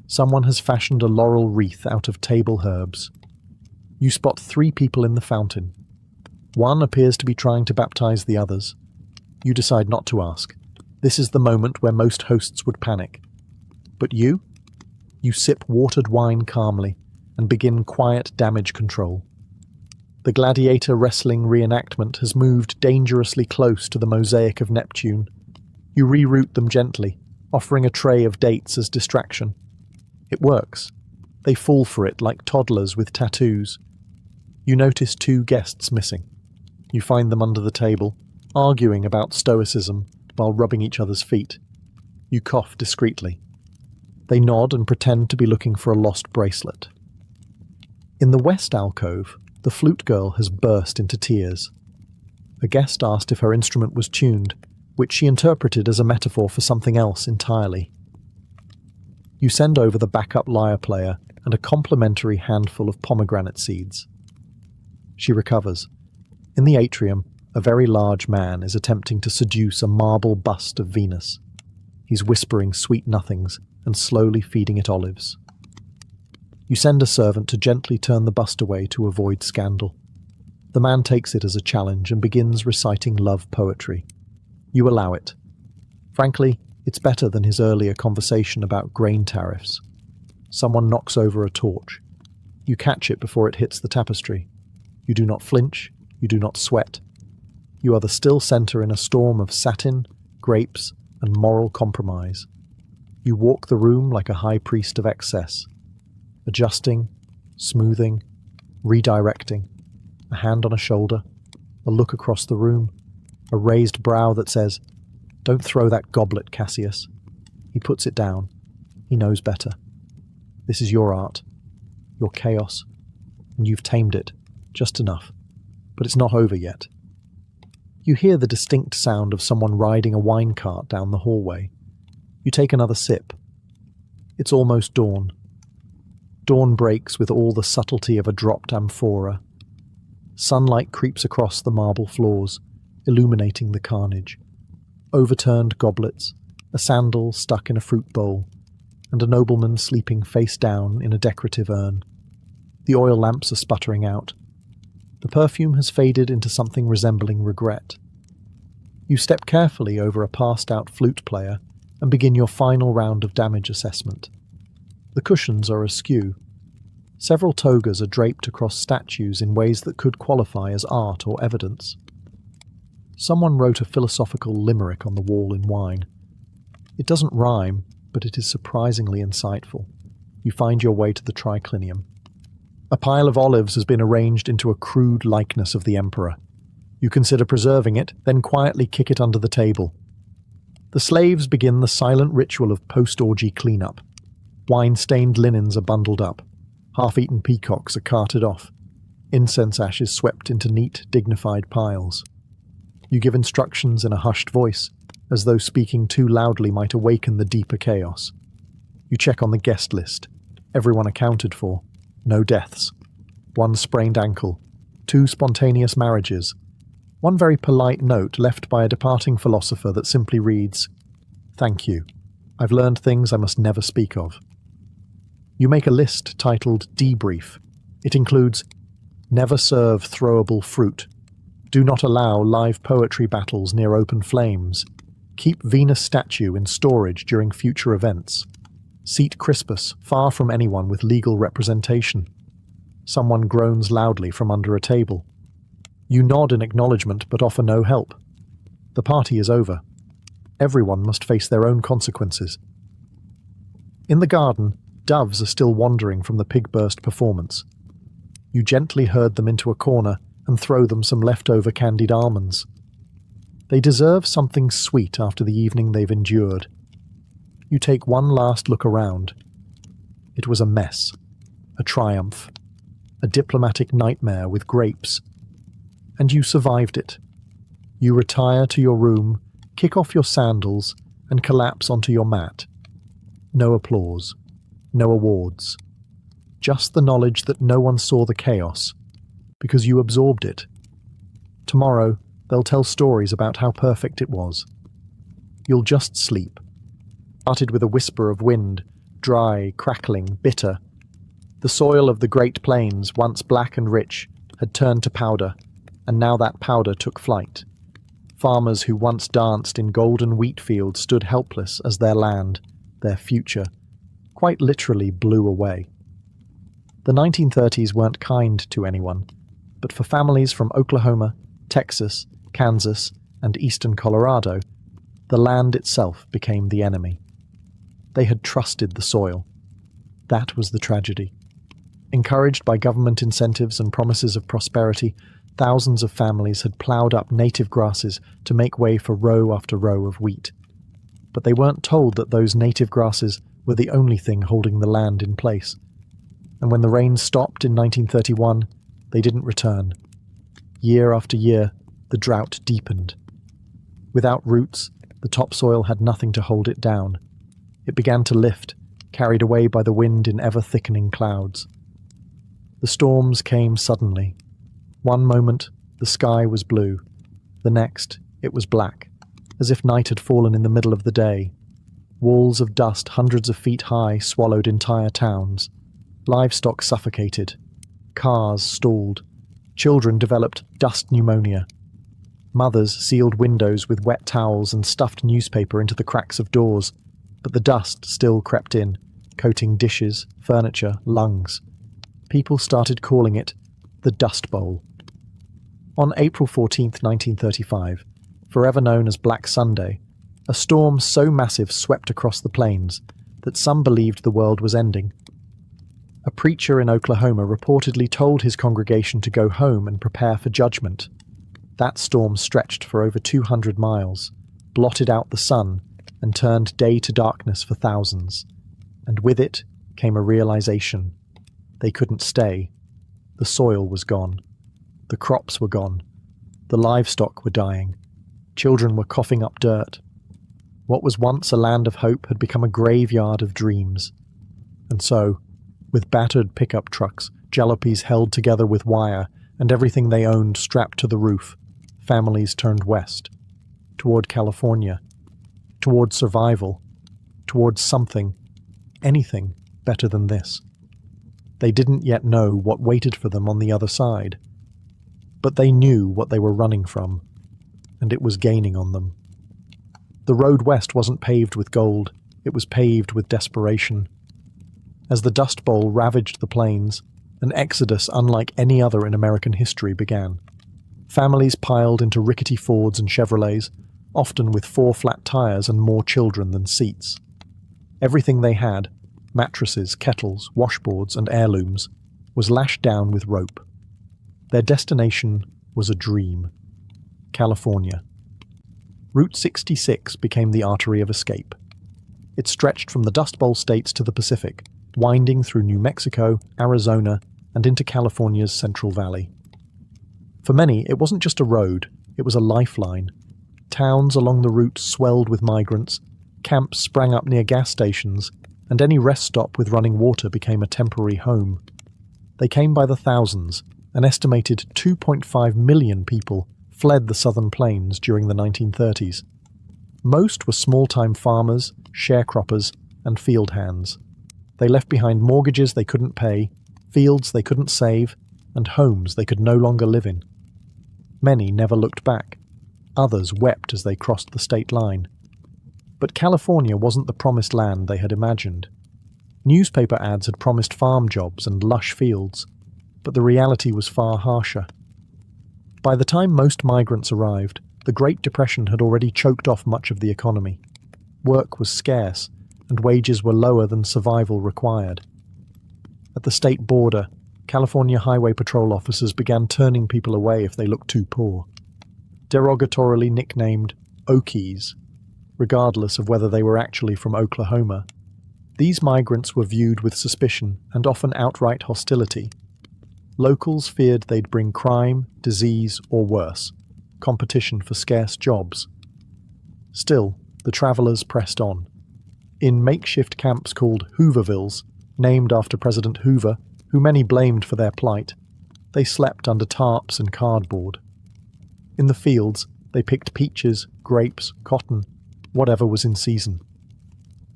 Someone has fashioned a laurel wreath out of table herbs. You spot 3 people in the fountain. One appears to be trying to baptize the others. You decide not to ask. This is the moment where most hosts would panic. But you? You sip watered wine calmly and begin quiet damage control. The gladiator wrestling reenactment has moved dangerously close to the mosaic of Neptune. You reroute them gently, offering a tray of dates as distraction. It works. They fall for it like toddlers with tattoos. You notice 2 guests missing. You find them under the table, arguing about stoicism while rubbing each other's feet. You cough discreetly. They nod and pretend to be looking for a lost bracelet. In the west alcove, the flute girl has burst into tears. A guest asked if her instrument was tuned, which she interpreted as a metaphor for something else entirely. You send over the backup lyre player and a complimentary handful of pomegranate seeds. She recovers. In the atrium, a very large man is attempting to seduce a marble bust of Venus. He's whispering sweet nothings and slowly feeding it olives. You send a servant to gently turn the bust away to avoid scandal. The man takes it as a challenge and begins reciting love poetry. You allow it. Frankly, it's better than his earlier conversation about grain tariffs. Someone knocks over a torch. You catch it before it hits the tapestry. You do not flinch. You do not sweat. You are the still center in a storm of satin, grapes, and moral compromise. You walk the room like a high priest of excess, adjusting, smoothing, redirecting, a hand on a shoulder, a look across the room, a raised brow that says, "Don't throw that goblet, Cassius." He puts it down. He knows better. This is your art, your chaos, and you've tamed it, just enough. But it's not over yet. You hear the distinct sound of someone riding a wine cart down the hallway. You take another sip. It's almost dawn. Dawn breaks with all the subtlety of a dropped amphora. Sunlight creeps across the marble floors, illuminating the carnage. Overturned goblets, a sandal stuck in a fruit bowl, and a nobleman sleeping face down in a decorative urn. The oil lamps are sputtering out. The perfume has faded into something resembling regret. You step carefully over a passed-out flute player and begin your final round of damage assessment. The cushions are askew. Several togas are draped across statues in ways that could qualify as art or evidence. Someone wrote a philosophical limerick on the wall in wine. It doesn't rhyme, but it is surprisingly insightful. You find your way to the triclinium. A pile of olives has been arranged into a crude likeness of the emperor. You consider preserving it, then quietly kick it under the table. The slaves begin the silent ritual of post-orgy cleanup. Wine-stained linens are bundled up. Half-eaten peacocks are carted off. Incense ashes swept into neat, dignified piles. You give instructions in a hushed voice, as though speaking too loudly might awaken the deeper chaos. You check on the guest list. Everyone accounted for. No deaths. 1 sprained ankle. 2 spontaneous marriages. 1 very polite note left by a departing philosopher that simply reads, "Thank you. I've learned things I must never speak of." You make a list titled Debrief. It includes, never serve throwable fruit. Do not allow live poetry battles near open flames. Keep Venus statue in storage during future events. Seat Crispus far from anyone with legal representation. Someone groans loudly from under a table. You nod in acknowledgement but offer no help. The party is over. Everyone must face their own consequences. In the garden, doves are still wandering from the pigburst performance. You gently herd them into a corner and throw them some leftover candied almonds. They deserve something sweet after the evening they've endured. You take one last look around. It was a mess, a triumph, a diplomatic nightmare with grapes. And you survived it. You retire to your room, kick off your sandals, and collapse onto your mat. No applause, no awards. Just the knowledge that no one saw the chaos, because you absorbed it. Tomorrow, They'll tell stories about how perfect it was. You'll just sleep. Started with a whisper of wind, dry, crackling, bitter. The soil of the Great Plains, once black and rich, had turned to powder, and now that powder took flight. Farmers who once danced in golden wheat fields stood helpless as their land, their future, quite literally blew away. The 1930s weren't kind to anyone, but for families from Oklahoma, Texas, Kansas, and eastern Colorado, the land itself became the enemy. They had trusted the soil. That was the tragedy. Encouraged by government incentives and promises of prosperity, thousands of families had ploughed up native grasses to make way for row after row of wheat. But they weren't told that those native grasses were the only thing holding the land in place. And when the rains stopped in 1931, they didn't return. Year after year, the drought deepened. Without roots, the topsoil had nothing to hold it down. It began to lift, carried away by the wind in ever-thickening clouds. The storms came suddenly. One moment, the sky was blue. The next, it was black, as if night had fallen in the middle of the day. Walls of dust hundreds of feet high swallowed entire towns. Livestock suffocated. Cars stalled. Children developed dust pneumonia. Mothers sealed windows with wet towels and stuffed newspaper into the cracks of doors, but the dust still crept in, coating dishes, furniture, lungs. People started calling it the Dust Bowl. On April 14, 1935, forever known as Black Sunday, a storm so massive swept across the plains that some believed the world was ending. A preacher in Oklahoma reportedly told his congregation to go home and prepare for judgment. That storm stretched for over 200 miles, blotted out the sun, and turned day to darkness for thousands. And with it came a realization. They couldn't stay. The soil was gone. The crops were gone. The livestock were dying. Children were coughing up dirt. What was once a land of hope had become a graveyard of dreams. And so, with battered pickup trucks, jalopies held together with wire, and everything they owned strapped to the roof, families turned west, toward California, toward survival, toward something, anything better than this. They didn't yet know what waited for them on the other side, but they knew what they were running from, and it was gaining on them. The road west wasn't paved with gold, it was paved with desperation. As the Dust Bowl ravaged the plains, an exodus unlike any other in American history began. Families piled into rickety Fords and Chevrolets, often with 4 flat tires and more children than seats. Everything they had, mattresses, kettles, washboards, and heirlooms, was lashed down with rope. Their destination was a dream. California. Route 66 became the artery of escape. It stretched from the Dust Bowl states to the Pacific, winding through New Mexico, Arizona, and into California's Central Valley. For many, it wasn't just a road, it was a lifeline. Towns along the route swelled with migrants, camps sprang up near gas stations, and any rest stop with running water became a temporary home. They came by the thousands. An estimated 2.5 million people fled the southern plains during the 1930s. Most were small-time farmers, sharecroppers, and field hands. They left behind mortgages they couldn't pay, fields they couldn't save, and homes they could no longer live in. Many never looked back. Others wept as they crossed the state line. But California wasn't the promised land they had imagined. Newspaper ads had promised farm jobs and lush fields, but the reality was far harsher. By the time most migrants arrived, the Great Depression had already choked off much of the economy. Work was scarce, and wages were lower than survival required. At the state border, California Highway Patrol officers began turning people away if they looked too poor. Derogatorily nicknamed Okies, regardless of whether they were actually from Oklahoma, these migrants were viewed with suspicion and often outright hostility. Locals feared they'd bring crime, disease, or worse, competition for scarce jobs. Still, the travelers pressed on. In makeshift camps called Hoovervilles, named after President Hoover, who many blamed for their plight, they slept under tarps and cardboard. In the fields, they picked peaches, grapes, cotton, whatever was in season.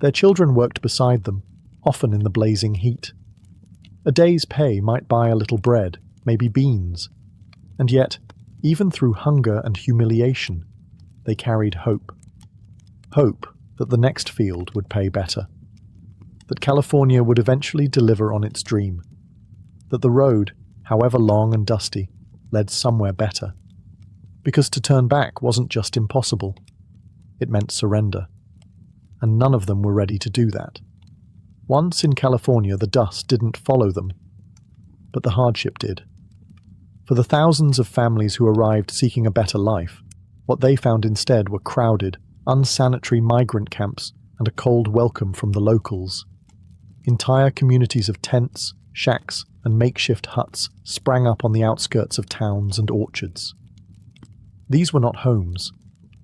Their children worked beside them, often in the blazing heat. A day's pay might buy a little bread, maybe beans. And yet, even through hunger and humiliation, they carried hope. Hope that the next field would pay better. That California would eventually deliver on its dream. That the road, however long and dusty, led somewhere better. Because to turn back wasn't just impossible. It meant surrender. And none of them were ready to do that. Once in California, the dust didn't follow them, but the hardship did. For the thousands of families who arrived seeking a better life, what they found instead were crowded, unsanitary migrant camps and a cold welcome from the locals. Entire communities of tents, shacks, and makeshift huts sprang up on the outskirts of towns and orchards. These were not homes,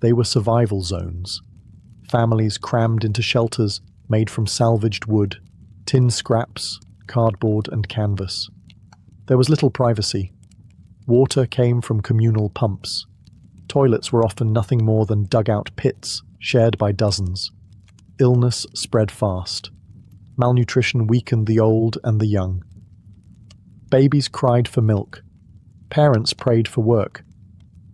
they were survival zones. Families crammed into shelters made from salvaged wood, tin scraps, cardboard, and canvas. There was little privacy. Water came from communal pumps. Toilets were often nothing more than dugout pits, shared by dozens. Illness spread fast. Malnutrition weakened the old and the young. Babies cried for milk. Parents prayed for work.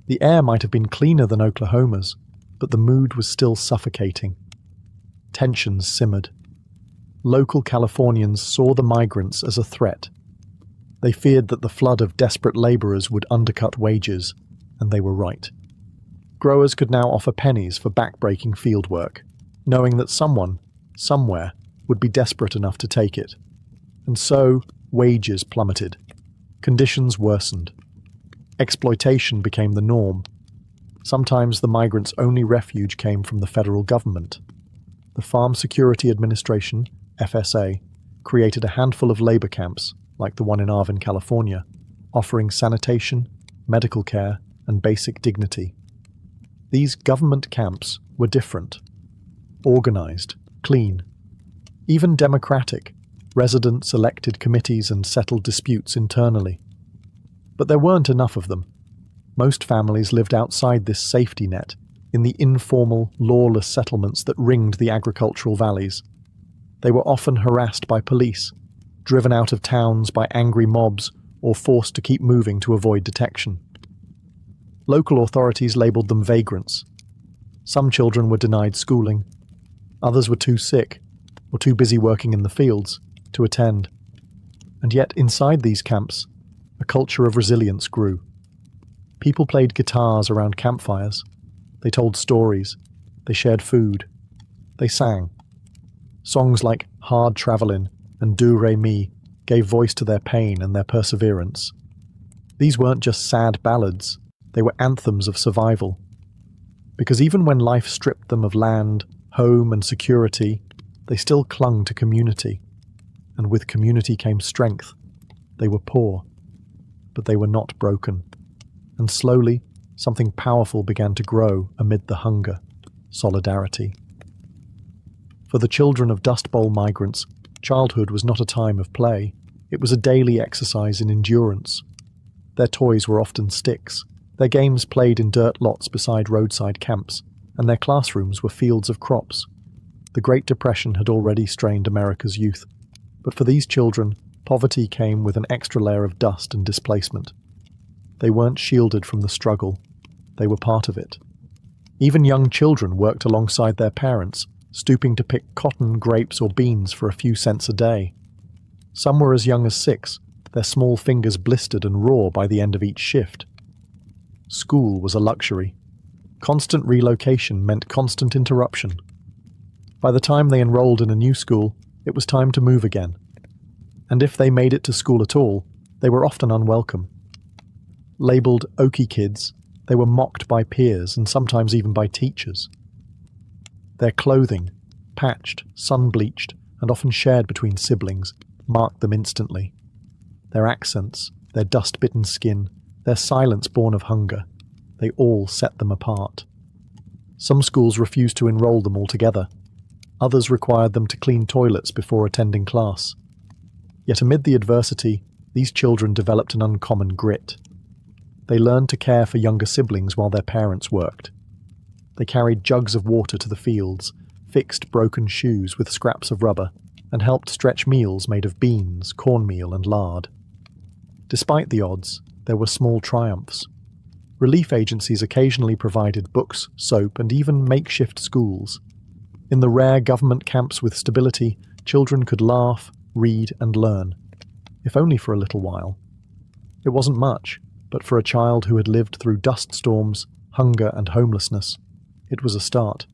The air might have been cleaner than Oklahoma's, but the mood was still suffocating. Tensions simmered. Local Californians saw the migrants as a threat. They feared that the flood of desperate laborers would undercut wages, and they were right. Growers could now offer pennies for back-breaking field work, knowing that someone, somewhere, would be desperate enough to take it. And so, wages plummeted. Conditions worsened. Exploitation became the norm. Sometimes the migrants' only refuge came from the federal government. The Farm Security Administration, FSA, created a handful of labor camps, like the one in Arvin, California, offering sanitation, medical care, and basic dignity. These government camps were different. Organized, clean, even democratic. Residents elected committees and settled disputes internally. But there weren't enough of them. Most families lived outside this safety net, in the informal, lawless settlements that ringed the agricultural valleys. They were often harassed by police, driven out of towns by angry mobs, or forced to keep moving to avoid detection. Local authorities labeled them vagrants. Some children were denied schooling. Others were too sick, or too busy working in the fields, to attend. And yet, inside these camps, a culture of resilience grew. People played guitars around campfires. They told stories. They shared food. They sang. Songs like Hard Travelin' and Do Re Mi gave voice to their pain and their perseverance. These weren't just sad ballads. They were anthems of survival. Because even when life stripped them of land, home, and security, they still clung to community. And with community came strength. They were poor, but they were not broken. And slowly, something powerful began to grow amid the hunger: solidarity. For the children of Dust Bowl migrants, childhood was not a time of play. It was a daily exercise in endurance. Their toys were often sticks. Their games played in dirt lots beside roadside camps, and their classrooms were fields of crops. The Great Depression had already strained America's youth, but for these children, poverty came with an extra layer of dust and displacement. They weren't shielded from the struggle. They were part of it. Even young children worked alongside their parents, stooping to pick cotton, grapes, or beans for a few cents a day. Some were as young as 6, their small fingers blistered and raw by the end of each shift. School was a luxury. Constant relocation meant constant interruption. By the time they enrolled in a new school, it was time to move again. And if they made it to school at all, they were often unwelcome. Labeled Okie kids, they were mocked by peers and sometimes even by teachers. Their clothing, patched, sun-bleached, and often shared between siblings, marked them instantly. Their accents, their dust-bitten skin, their silence born of hunger, they all set them apart. Some schools refused to enroll them altogether. Others required them to clean toilets before attending class. Yet amid the adversity, these children developed an uncommon grit. They learned to care for younger siblings while their parents worked. They carried jugs of water to the fields, fixed broken shoes with scraps of rubber, and helped stretch meals made of beans, cornmeal, and lard. Despite the odds, there were small triumphs. Relief agencies occasionally provided books, soap, and even makeshift schools. In the rare government camps with stability, children could laugh, read, and learn, if only for a little while. It wasn't much, but for a child who had lived through dust storms, hunger, and homelessness, it was a start.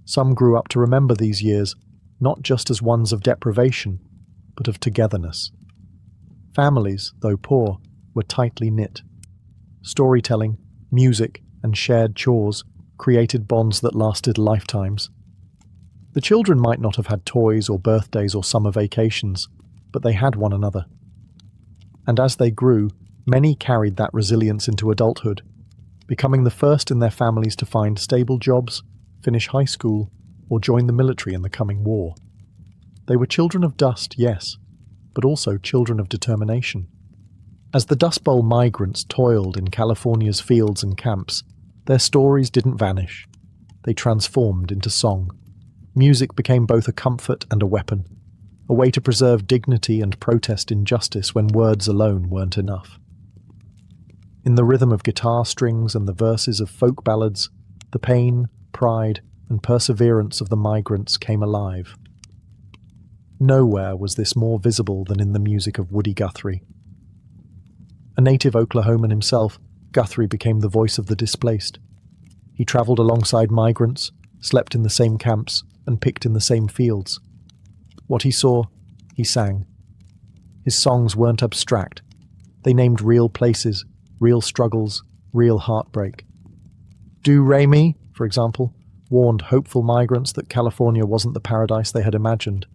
Some grew up to remember these years, not just as ones of deprivation, but of togetherness. Families, though poor, were tightly knit. Storytelling, music, and shared chores created bonds that lasted lifetimes. The children might not have had toys or birthdays or summer vacations, but they had one another. And as they grew, many carried that resilience into adulthood, becoming the first in their families to find stable jobs, finish high school, or join the military in the coming war. They were children of dust, yes, but also children of determination. As the Dust Bowl migrants toiled in California's fields and camps, their stories didn't vanish. They transformed into song. Music became both a comfort and a weapon, a way to preserve dignity and protest injustice when words alone weren't enough. In the rhythm of guitar strings and the verses of folk ballads, the pain, pride, and perseverance of the migrants came alive. Nowhere was this more visible than in the music of Woody Guthrie. A native Oklahoman himself, Guthrie became the voice of the displaced. He traveled alongside migrants, slept in the same camps, and picked in the same fields. What he saw, he sang. His songs weren't abstract. They named real places, real struggles, real heartbreak. Do Re Mi, for example, warned hopeful migrants that California wasn't the paradise they had imagined.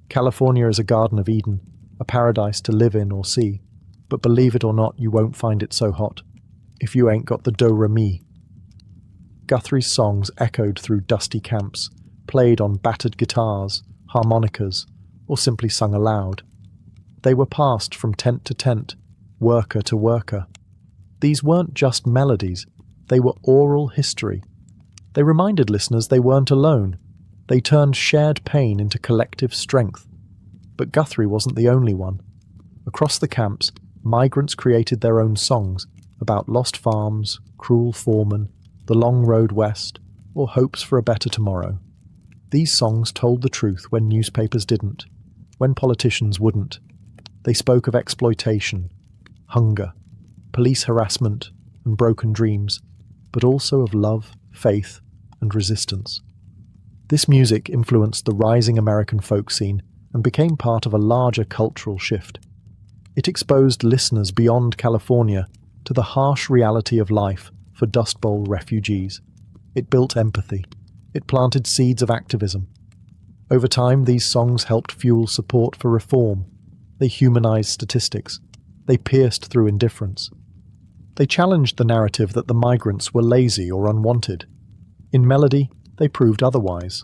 California is a Garden of Eden, a paradise to live in or see, but believe it or not, you won't find it so hot, if you ain't got the Do Re Mi. Guthrie's songs echoed through dusty camps, played on battered guitars, harmonicas, or simply sung aloud. They were passed from tent to tent, worker to worker. These weren't just melodies, they were oral history. They reminded listeners they weren't alone. They turned shared pain into collective strength. But Guthrie wasn't the only one. Across the camps, migrants created their own songs about lost farms, cruel foremen, the long road west, or hopes for a better tomorrow. These songs told the truth when newspapers didn't, when politicians wouldn't. They spoke of exploitation, hunger, police harassment, and broken dreams, but also of love, faith, and resistance. This music influenced the rising American folk scene and became part of a larger cultural shift. It exposed listeners beyond California to the harsh reality of life for Dust Bowl refugees. It built empathy. It planted seeds of activism. Over time, these songs helped fuel support for reform. They humanized statistics. They pierced through indifference. They challenged the narrative that the migrants were lazy or unwanted. In melody, they proved otherwise.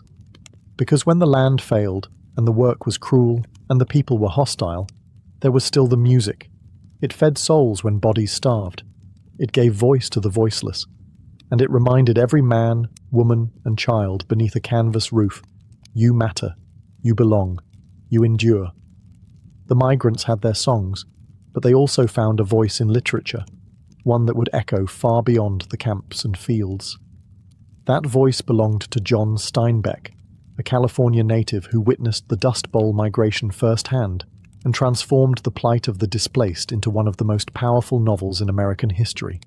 Because when the land failed, and the work was cruel, and the people were hostile, there was still the music. It fed souls when bodies starved. It gave voice to the voiceless. And it reminded every man, woman, and child beneath a canvas roof, you matter, you belong, you endure. The migrants had their songs, but they also found a voice in literature, one that would echo far beyond the camps and fields. That voice belonged to John Steinbeck, a California native who witnessed the Dust Bowl migration firsthand and transformed the plight of the displaced into one of the most powerful novels in American history,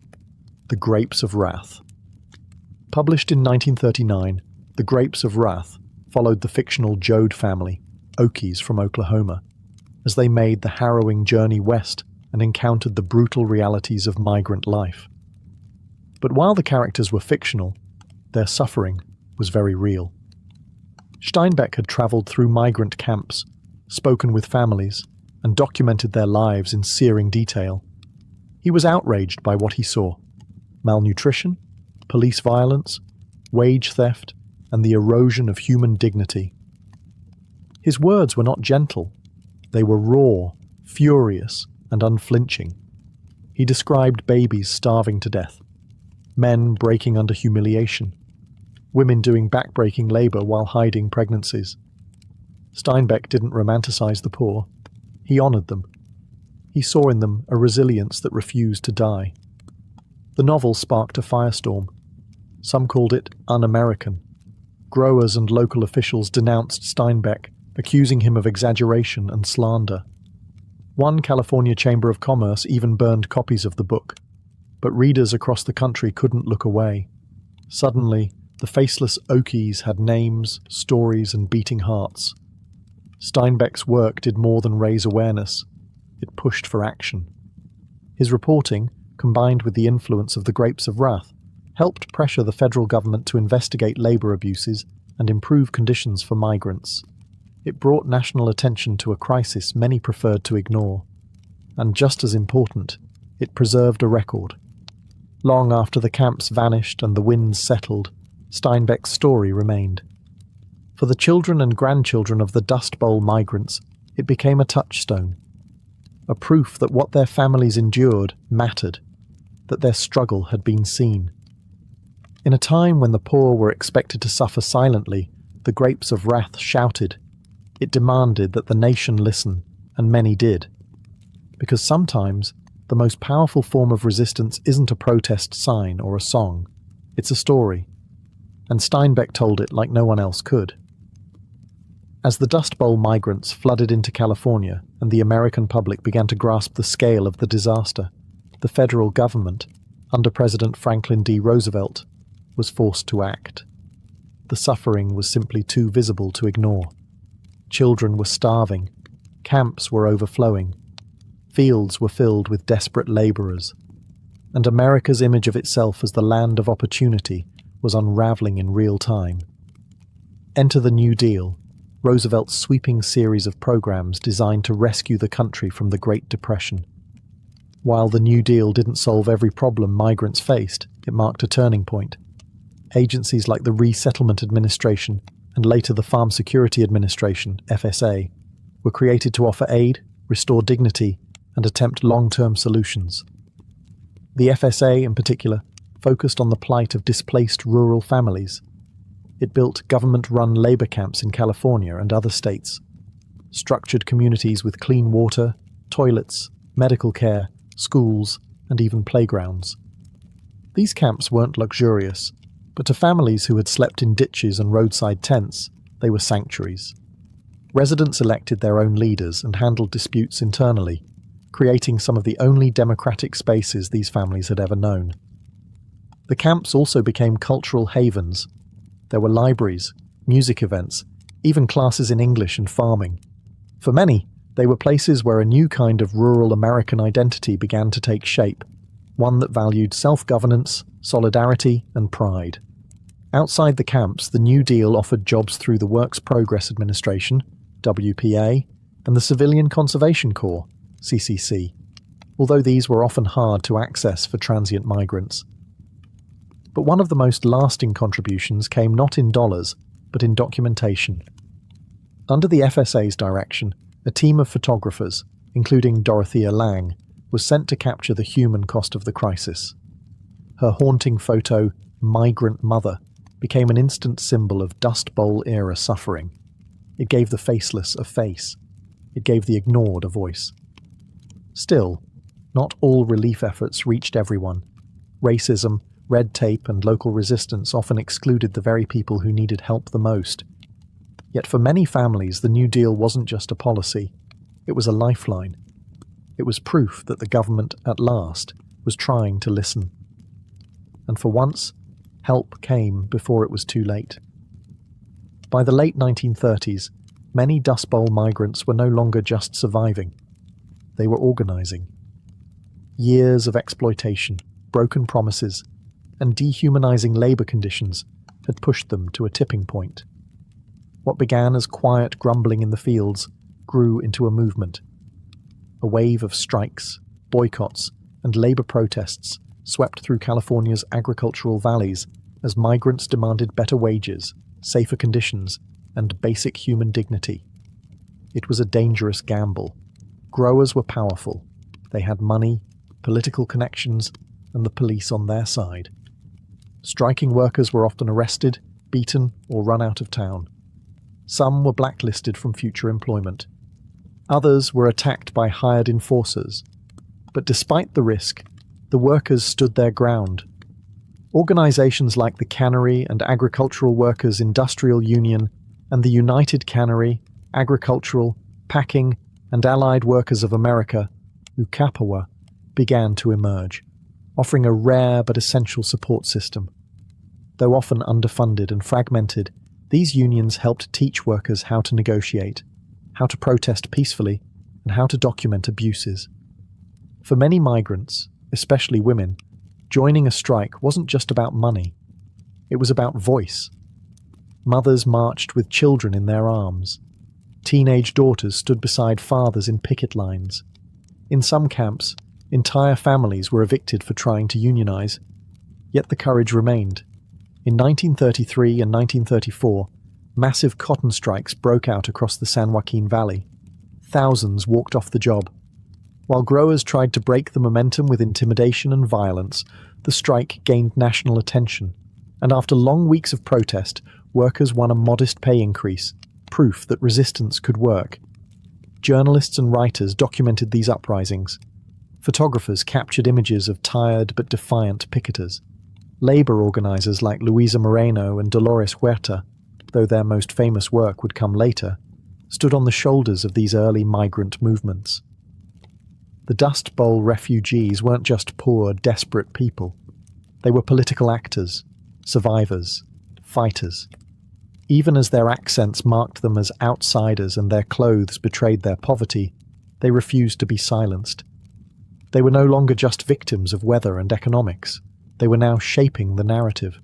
The Grapes of Wrath. Published in 1939, The Grapes of Wrath followed the fictional Joad family, Okies from Oklahoma, as they made the harrowing journey west and encountered the brutal realities of migrant life. But while the characters were fictional, their suffering was very real. Steinbeck had traveled through migrant camps, spoken with families, and documented their lives in searing detail. He was outraged by what he saw: malnutrition, police violence, wage theft, and the erosion of human dignity. His words were not gentle. They were raw, furious, and unflinching. He described babies starving to death, men breaking under humiliation, women doing back-breaking labor while hiding pregnancies. Steinbeck didn't romanticize the poor. He honored them. He saw in them a resilience that refused to die. The novel sparked a firestorm. Some called it un-American. Growers and local officials denounced Steinbeck, accusing him of exaggeration and slander. One California Chamber of Commerce even burned copies of the book, but readers across the country couldn't look away. Suddenly, the faceless Okies had names, stories, and beating hearts. Steinbeck's work did more than raise awareness. It pushed for action. His reporting, combined with the influence of the Grapes of Wrath, helped pressure the federal government to investigate labor abuses and improve conditions for migrants. It brought national attention to a crisis many preferred to ignore. And just as important, it preserved a record. Long after the camps vanished and the winds settled, Steinbeck's story remained. For the children and grandchildren of the Dust Bowl migrants, it became a touchstone, a proof that what their families endured mattered, that their struggle had been seen. In a time when the poor were expected to suffer silently, the Grapes of Wrath shouted. It demanded that the nation listen, and many did. Because sometimes, the most powerful form of resistance isn't a protest sign or a song, it's a story. And Steinbeck told it like no one else could. As the Dust Bowl migrants flooded into California and the American public began to grasp the scale of the disaster, the federal government, under President Franklin D. Roosevelt, was forced to act. The suffering was simply too visible to ignore. Children were starving, camps were overflowing, fields were filled with desperate laborers, and America's image of itself as the land of opportunity was unraveling in real time. Enter the New Deal, Roosevelt's sweeping series of programs designed to rescue the country from the Great Depression. While the New Deal didn't solve every problem migrants faced, it marked a turning point. Agencies like the Resettlement Administration and later the Farm Security Administration, FSA, were created to offer aid, restore dignity, and attempt long-term solutions. The FSA, in particular, focused on the plight of displaced rural families. It built government-run labor camps in California and other states, structured communities with clean water, toilets, medical care, schools, and even playgrounds. These camps weren't luxurious, but to families who had slept in ditches and roadside tents, they were sanctuaries. Residents elected their own leaders and handled disputes internally, creating some of the only democratic spaces these families had ever known. The camps also became cultural havens. There were libraries, music events, even classes in English and farming. For many, they were places where a new kind of rural American identity began to take shape, one that valued self-governance, solidarity, and pride. Outside the camps, the New Deal offered jobs through the Works Progress Administration, WPA, and the Civilian Conservation Corps, CCC, although these were often hard to access for transient migrants. But one of the most lasting contributions came not in dollars, but in documentation. Under the FSA's direction, a team of photographers, including Dorothea Lange, was sent to capture the human cost of the crisis. Her haunting photo, Migrant Mother, became an instant symbol of Dust Bowl-era suffering. It gave the faceless a face. It gave the ignored a voice. Still, not all relief efforts reached everyone. Racism, red tape, and local resistance often excluded the very people who needed help the most. Yet for many families, the New Deal wasn't just a policy. It was a lifeline. It was proof that the government, at last, was trying to listen. And for once, help came before it was too late. By the late 1930s, many Dust Bowl migrants were no longer just surviving. They were organizing. Years of exploitation, broken promises, and dehumanizing labor conditions had pushed them to a tipping point. What began as quiet grumbling in the fields grew into a movement. A wave of strikes, boycotts, and labor protests swept through California's agricultural valleys as migrants demanded better wages, safer conditions, and basic human dignity. It was a dangerous gamble. Growers were powerful. They had money, political connections, and the police on their side. Striking workers were often arrested, beaten, or run out of town. Some were blacklisted from future employment. Others were attacked by hired enforcers. But despite the risk, the workers stood their ground. Organizations like the Cannery and Agricultural Workers' Industrial Union and the United Cannery, Agricultural, Packing, and Allied Workers of America, UCAPAWA, began to emerge, offering a rare but essential support system. Though often underfunded and fragmented, these unions helped teach workers how to negotiate, how to protest peacefully, and how to document abuses. For many migrants, especially women, joining a strike wasn't just about money. It was about voice. Mothers marched with children in their arms. Teenage daughters stood beside fathers in picket lines. In some camps, entire families were evicted for trying to unionize. Yet the courage remained. In 1933 and 1934, massive cotton strikes broke out across the San Joaquin Valley. Thousands walked off the job. While growers tried to break the momentum with intimidation and violence, the strike gained national attention. And after long weeks of protest, workers won a modest pay increase, proof that resistance could work. Journalists and writers documented these uprisings. Photographers captured images of tired but defiant picketers. Labor organizers like Luisa Moreno and Dolores Huerta, though their most famous work would come later, stood on the shoulders of these early migrant movements. The Dust Bowl refugees weren't just poor, desperate people. They were political actors, survivors, fighters. Even as their accents marked them as outsiders and their clothes betrayed their poverty, they refused to be silenced. They were no longer just victims of weather and economics. They were now shaping the narrative.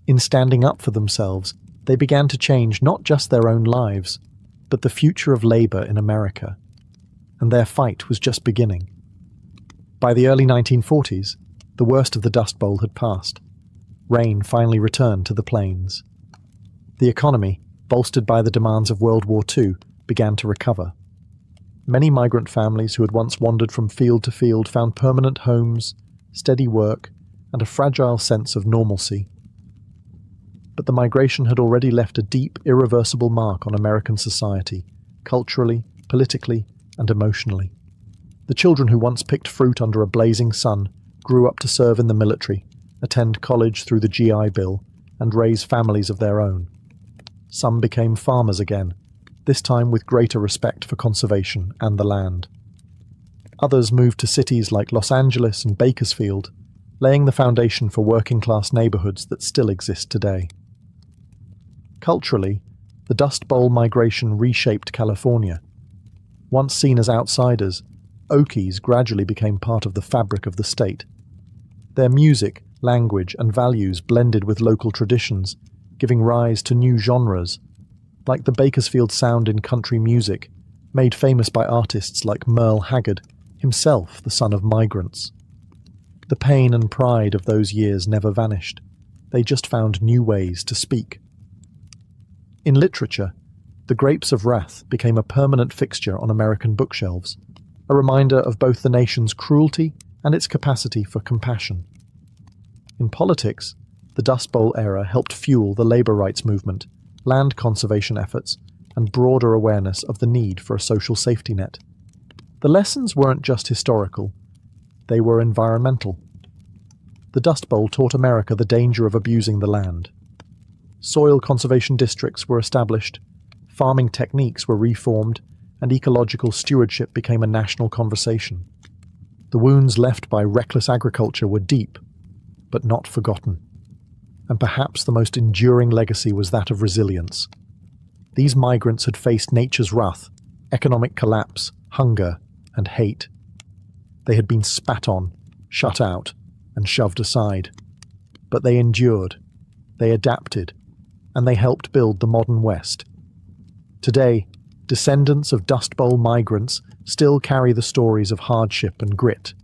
In standing up for themselves, they began to change not just their own lives, but the future of labor in America. And their fight was just beginning. By the early 1940s, the worst of the Dust Bowl had passed. Rain finally returned to the plains. The economy, bolstered by the demands of World War II, began to recover. Many migrant families who had once wandered from field to field found permanent homes, steady work, and a fragile sense of normalcy. But the migration had already left a deep, irreversible mark on American society, culturally, politically, and emotionally. The children who once picked fruit under a blazing sun grew up to serve in the military, attend college through the GI Bill, and raise families of their own. Some became farmers again, this time with greater respect for conservation and the land. Others moved to cities like Los Angeles and Bakersfield, laying the foundation for working-class neighborhoods that still exist today. Culturally, the Dust Bowl migration reshaped California. Once seen as outsiders, Okies gradually became part of the fabric of the state. Their music, language, and values blended with local traditions, giving rise to new genres, like the Bakersfield sound in country music, made famous by artists like Merle Haggard, himself the son of migrants. The pain and pride of those years never vanished. They just found new ways to speak. In literature, The Grapes of Wrath became a permanent fixture on American bookshelves, a reminder of both the nation's cruelty and its capacity for compassion. In politics, the Dust Bowl era helped fuel the labor rights movement, land conservation efforts, and broader awareness of the need for a social safety net. The lessons weren't just historical, they were environmental. The Dust Bowl taught America the danger of abusing the land. Soil conservation districts were established, farming techniques were reformed, and ecological stewardship became a national conversation. The wounds left by reckless agriculture were deep, but not forgotten. And perhaps the most enduring legacy was that of resilience. These migrants had faced nature's wrath, economic collapse, hunger, and hate. They had been spat on, shut out, and shoved aside. But they endured, they adapted, and they helped build the modern West. Today, descendants of Dust Bowl migrants still carry the stories of hardship and grit.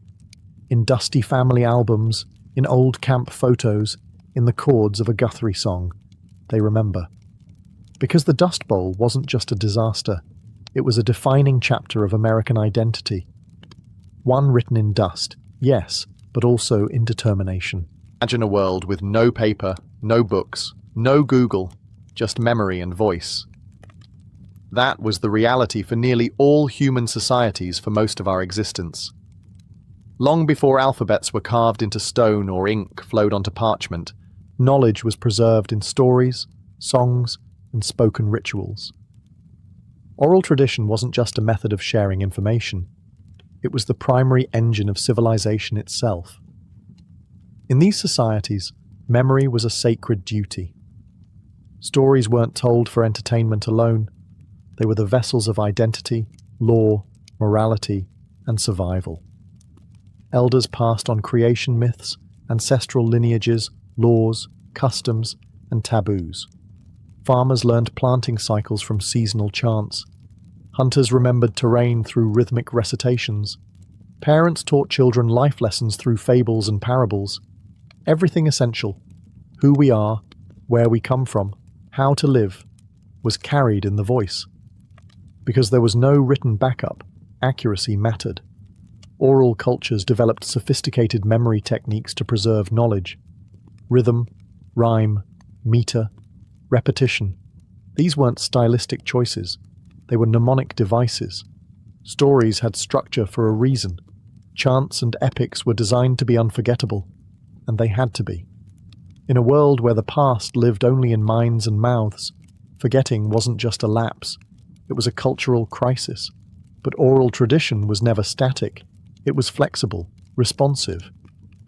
In dusty family albums, in old camp photos, in the chords of a Guthrie song, they remember. Because the Dust Bowl wasn't just a disaster, it was a defining chapter of American identity. One written in dust, yes, but also in determination. Imagine a world with no paper, no books, no Google, just memory and voice. That was the reality for nearly all human societies for most of our existence. Long before alphabets were carved into stone or ink flowed onto parchment, knowledge was preserved in stories, songs, and spoken rituals. Oral tradition wasn't just a method of sharing information. It was the primary engine of civilization itself. In these societies, memory was a sacred duty. Stories weren't told for entertainment alone. They were the vessels of identity, law, morality, and survival. Elders passed on creation myths, ancestral lineages, laws, customs, and taboos. Farmers learned planting cycles from seasonal chants. Hunters remembered terrain through rhythmic recitations. Parents taught children life lessons through fables and parables. Everything essential, who we are, where we come from, how to live, was carried in the voice. Because there was no written backup, accuracy mattered. Oral cultures developed sophisticated memory techniques to preserve knowledge. Rhythm, rhyme, meter, repetition. These weren't stylistic choices. They were mnemonic devices. Stories had structure for a reason. Chants and epics were designed to be unforgettable, and they had to be. In a world where the past lived only in minds and mouths, forgetting wasn't just a lapse, it was a cultural crisis. But oral tradition was never static. It was flexible, responsive.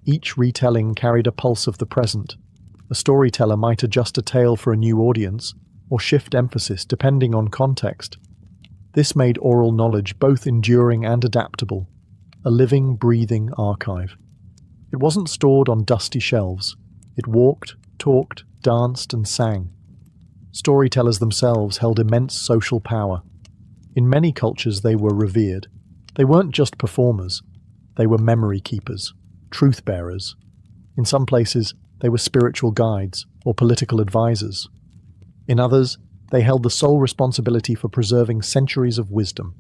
Each retelling carried a pulse of the present. A storyteller might adjust a tale for a new audience, or shift emphasis depending on context. This made oral knowledge both enduring and adaptable, a living, breathing archive. It wasn't stored on dusty shelves. It walked, talked, danced, and sang. Storytellers themselves held immense social power. In many cultures they were revered. They weren't just performers. They were memory keepers, truth bearers. In some places, they were spiritual guides or political advisors. In others, they held the sole responsibility for preserving centuries of wisdom.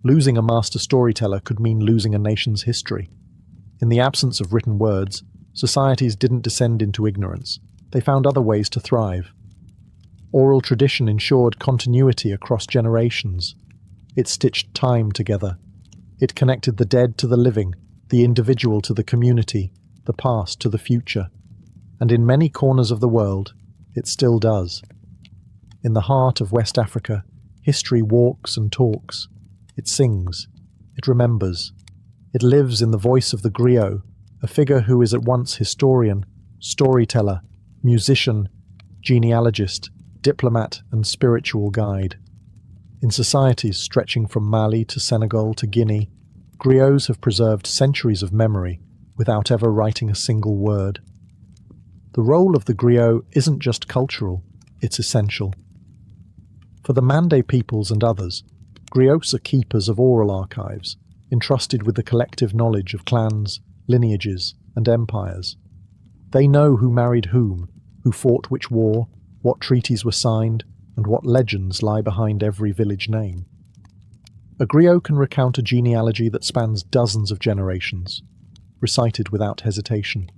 Losing a master storyteller could mean losing a nation's history. In the absence of written words, societies didn't descend into ignorance. They found other ways to thrive. Oral tradition ensured continuity across generations. It stitched time together. It connected the dead to the living, the individual to the community, the past to the future. And in many corners of the world, it still does. In the heart of West Africa, history walks and talks. It sings. It remembers. It lives in the voice of the griot, a figure who is at once historian, storyteller, musician, genealogist, diplomat, and spiritual guide. In societies stretching from Mali to Senegal to Guinea, griots have preserved centuries of memory without ever writing a single word. The role of the griot isn't just cultural, it's essential. For the Mande peoples and others, griots are keepers of oral archives, entrusted with the collective knowledge of clans, lineages, and empires. They know who married whom, who fought which war, what treaties were signed, and what legends lie behind every village name. A griot can recount a genealogy that spans dozens of generations, recited without hesitation.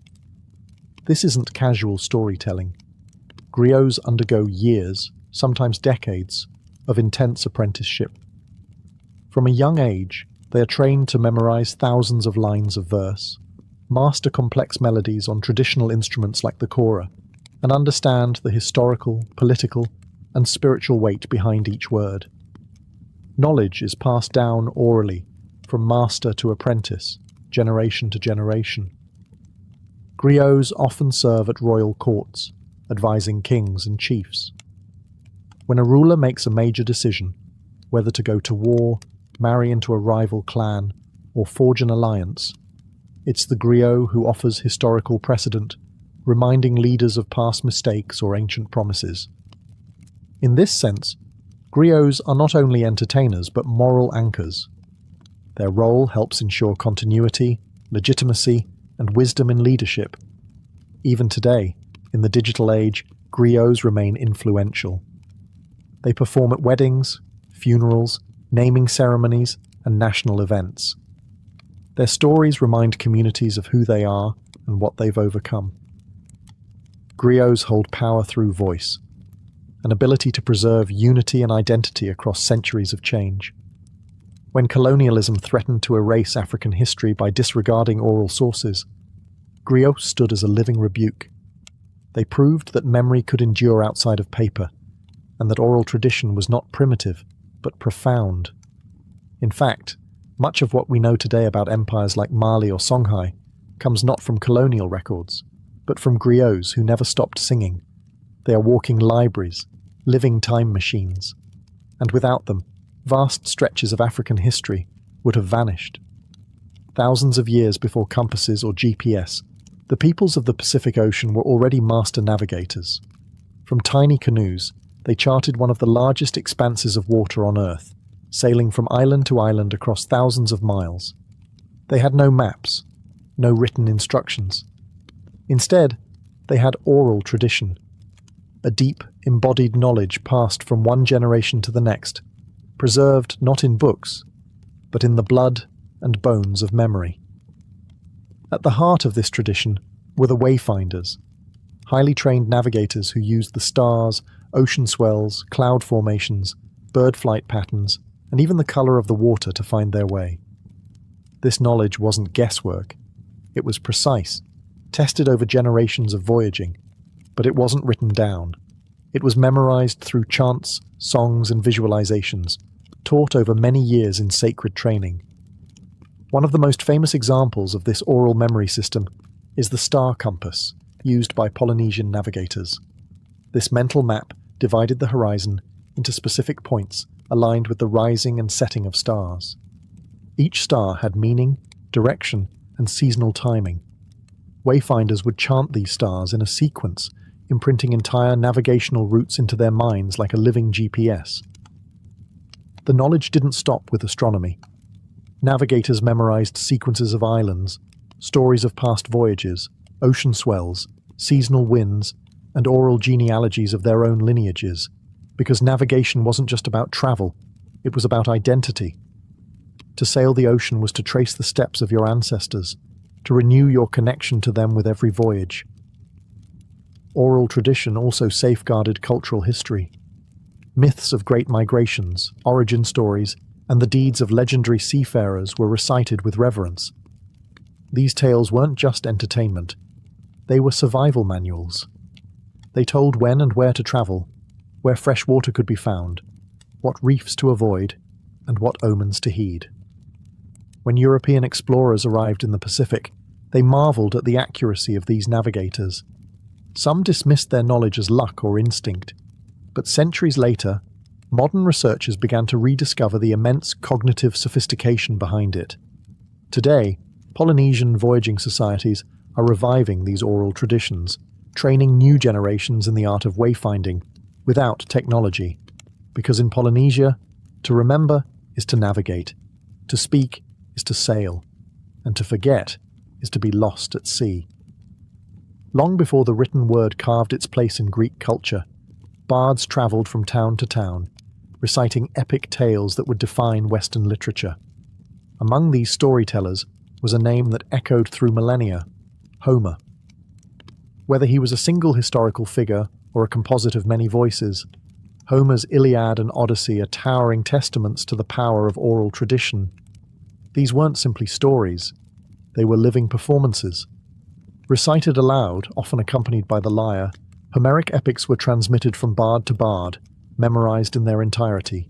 This isn't casual storytelling. Griots undergo years, sometimes decades, of intense apprenticeship. From a young age, they are trained to memorize thousands of lines of verse, master complex melodies on traditional instruments like the kora, and understand the historical, political, and spiritual weight behind each word. Knowledge is passed down orally, from master to apprentice, generation to generation. Griots often serve at royal courts, advising kings and chiefs. When a ruler makes a major decision, whether to go to war, marry into a rival clan, or forge an alliance, it's the griot who offers historical precedent, reminding leaders of past mistakes or ancient promises. In this sense, griots are not only entertainers but moral anchors. Their role helps ensure continuity, legitimacy, and wisdom in leadership. Even today, in the digital age, griots remain influential. They perform at weddings, funerals, naming ceremonies, and national events. Their stories remind communities of who they are and what they've overcome. Griots hold power through voice, an ability to preserve unity and identity across centuries of change. When colonialism threatened to erase African history by disregarding oral sources, griots stood as a living rebuke. They proved that memory could endure outside of paper, and that oral tradition was not primitive, but profound. In fact, much of what we know today about empires like Mali or Songhai comes not from colonial records, but from griots who never stopped singing. They are walking libraries, living time machines, and without them, vast stretches of African history would have vanished. Thousands of years before compasses or GPS, the peoples of the Pacific Ocean were already master navigators. From tiny canoes, they charted one of the largest expanses of water on Earth, sailing from island to island across thousands of miles. They had no maps, no written instructions. Instead, they had oral tradition, a deep, embodied knowledge passed from one generation to the next, preserved not in books, but in the blood and bones of memory. At the heart of this tradition were the wayfinders, highly trained navigators who used the stars, ocean swells, cloud formations, bird flight patterns, and even the color of the water to find their way. This knowledge wasn't guesswork. It was precise, tested over generations of voyaging, but it wasn't written down. It was memorized through chants, songs, and visualizations, taught over many years in sacred training. One of the most famous examples of this oral memory system is the star compass, used by Polynesian navigators. This mental map divided the horizon into specific points aligned with the rising and setting of stars. Each star had meaning, direction, and seasonal timing. Wayfinders would chant these stars in a sequence, imprinting entire navigational routes into their minds like a living GPS. The knowledge didn't stop with astronomy. Navigators memorized sequences of islands, stories of past voyages, ocean swells, seasonal winds, and oral genealogies of their own lineages, because navigation wasn't just about travel, it was about identity. To sail the ocean was to trace the steps of your ancestors, to renew your connection to them with every voyage. Oral tradition also safeguarded cultural history. Myths of great migrations, origin stories, and the deeds of legendary seafarers were recited with reverence. These tales weren't just entertainment, they were survival manuals. They told when and where to travel, where fresh water could be found, what reefs to avoid, and what omens to heed. When European explorers arrived in the Pacific, they marveled at the accuracy of these navigators. Some dismissed their knowledge as luck or instinct, but centuries later, modern researchers began to rediscover the immense cognitive sophistication behind it. Today, Polynesian voyaging societies are reviving these oral traditions, training new generations in the art of wayfinding without technology. Because in Polynesia, to remember is to navigate, to speak is to sail, and to forget is to be lost at sea. Long before the written word carved its place in Greek culture, bards travelled from town to town, reciting epic tales that would define Western literature. Among these storytellers was a name that echoed through millennia: Homer. Whether he was a single historical figure or a composite of many voices, Homer's Iliad and Odyssey are towering testaments to the power of oral tradition. These weren't simply stories, they were living performances. Recited aloud, often accompanied by the lyre, Homeric epics were transmitted from bard to bard, memorized in their entirety.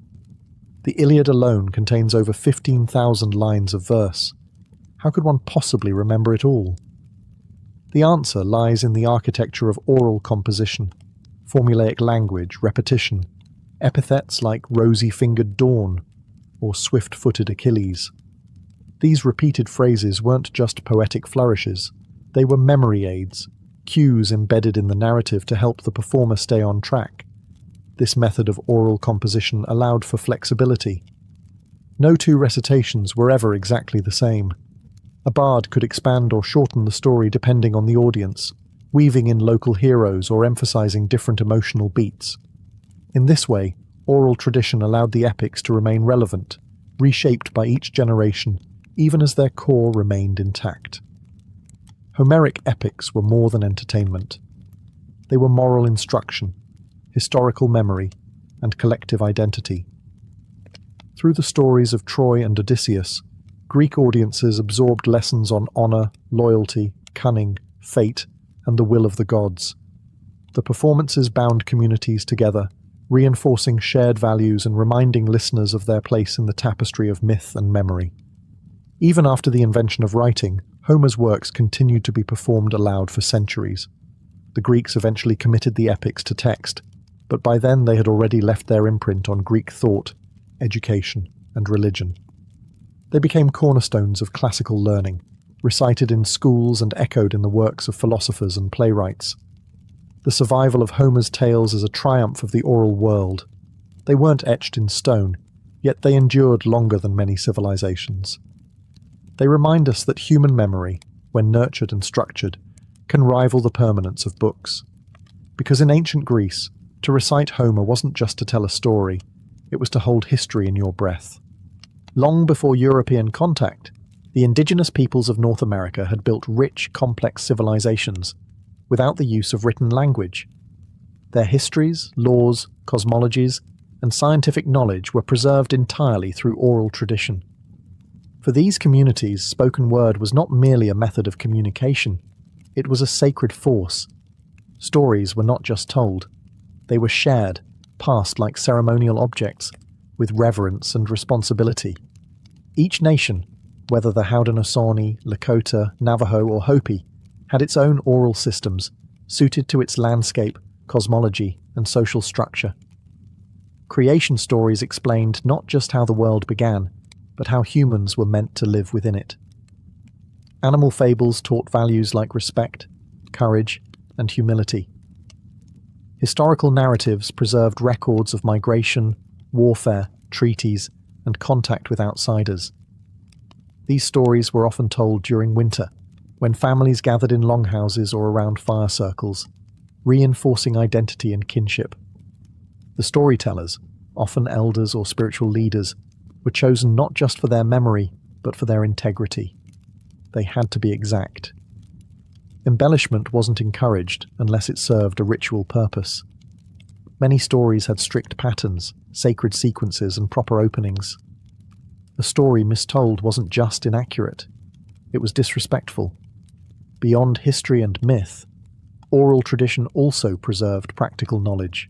The Iliad alone contains over 15,000 lines of verse. How could one possibly remember it all? The answer lies in the architecture of oral composition, formulaic language, repetition, epithets like rosy-fingered dawn or swift-footed Achilles. These repeated phrases weren't just poetic flourishes, they were memory aids, cues embedded in the narrative to help the performer stay on track. This method of oral composition allowed for flexibility. No two recitations were ever exactly the same. A bard could expand or shorten the story depending on the audience, weaving in local heroes or emphasizing different emotional beats. In this way, oral tradition allowed the epics to remain relevant, reshaped by each generation, even as their core remained intact. Homeric epics were more than entertainment. They were moral instruction, historical memory, and collective identity. Through the stories of Troy and Odysseus, Greek audiences absorbed lessons on honor, loyalty, cunning, fate, and the will of the gods. The performances bound communities together, reinforcing shared values and reminding listeners of their place in the tapestry of myth and memory. Even after the invention of writing, Homer's works continued to be performed aloud for centuries. The Greeks eventually committed the epics to text, but by then they had already left their imprint on Greek thought, education, and religion. They became cornerstones of classical learning, recited in schools and echoed in the works of philosophers and playwrights. The survival of Homer's tales is a triumph of the oral world. They weren't etched in stone, yet they endured longer than many civilizations. They remind us that human memory, when nurtured and structured, can rival the permanence of books. Because in ancient Greece, to recite Homer wasn't just to tell a story, it was to hold history in your breath. Long before European contact, the indigenous peoples of North America had built rich, complex civilizations without the use of written language. Their histories, laws, cosmologies, and scientific knowledge were preserved entirely through oral tradition. For these communities, spoken word was not merely a method of communication, it was a sacred force. Stories were not just told, they were shared, passed like ceremonial objects, with reverence and responsibility. Each nation, whether the Haudenosaunee, Lakota, Navajo, or Hopi, had its own oral systems, suited to its landscape, cosmology, and social structure. Creation stories explained not just how the world began, but how humans were meant to live within it. Animal fables taught values like respect, courage, and humility. Historical narratives preserved records of migration, warfare, treaties, and contact with outsiders. These stories were often told during winter, when families gathered in longhouses or around fire circles, reinforcing identity and kinship. The storytellers, often elders or spiritual leaders, were chosen not just for their memory, but for their integrity. They had to be exact. Embellishment wasn't encouraged unless it served a ritual purpose. Many stories had strict patterns, sacred sequences, and proper openings. A story mistold wasn't just inaccurate, it was disrespectful. Beyond history and myth, oral tradition also preserved practical knowledge.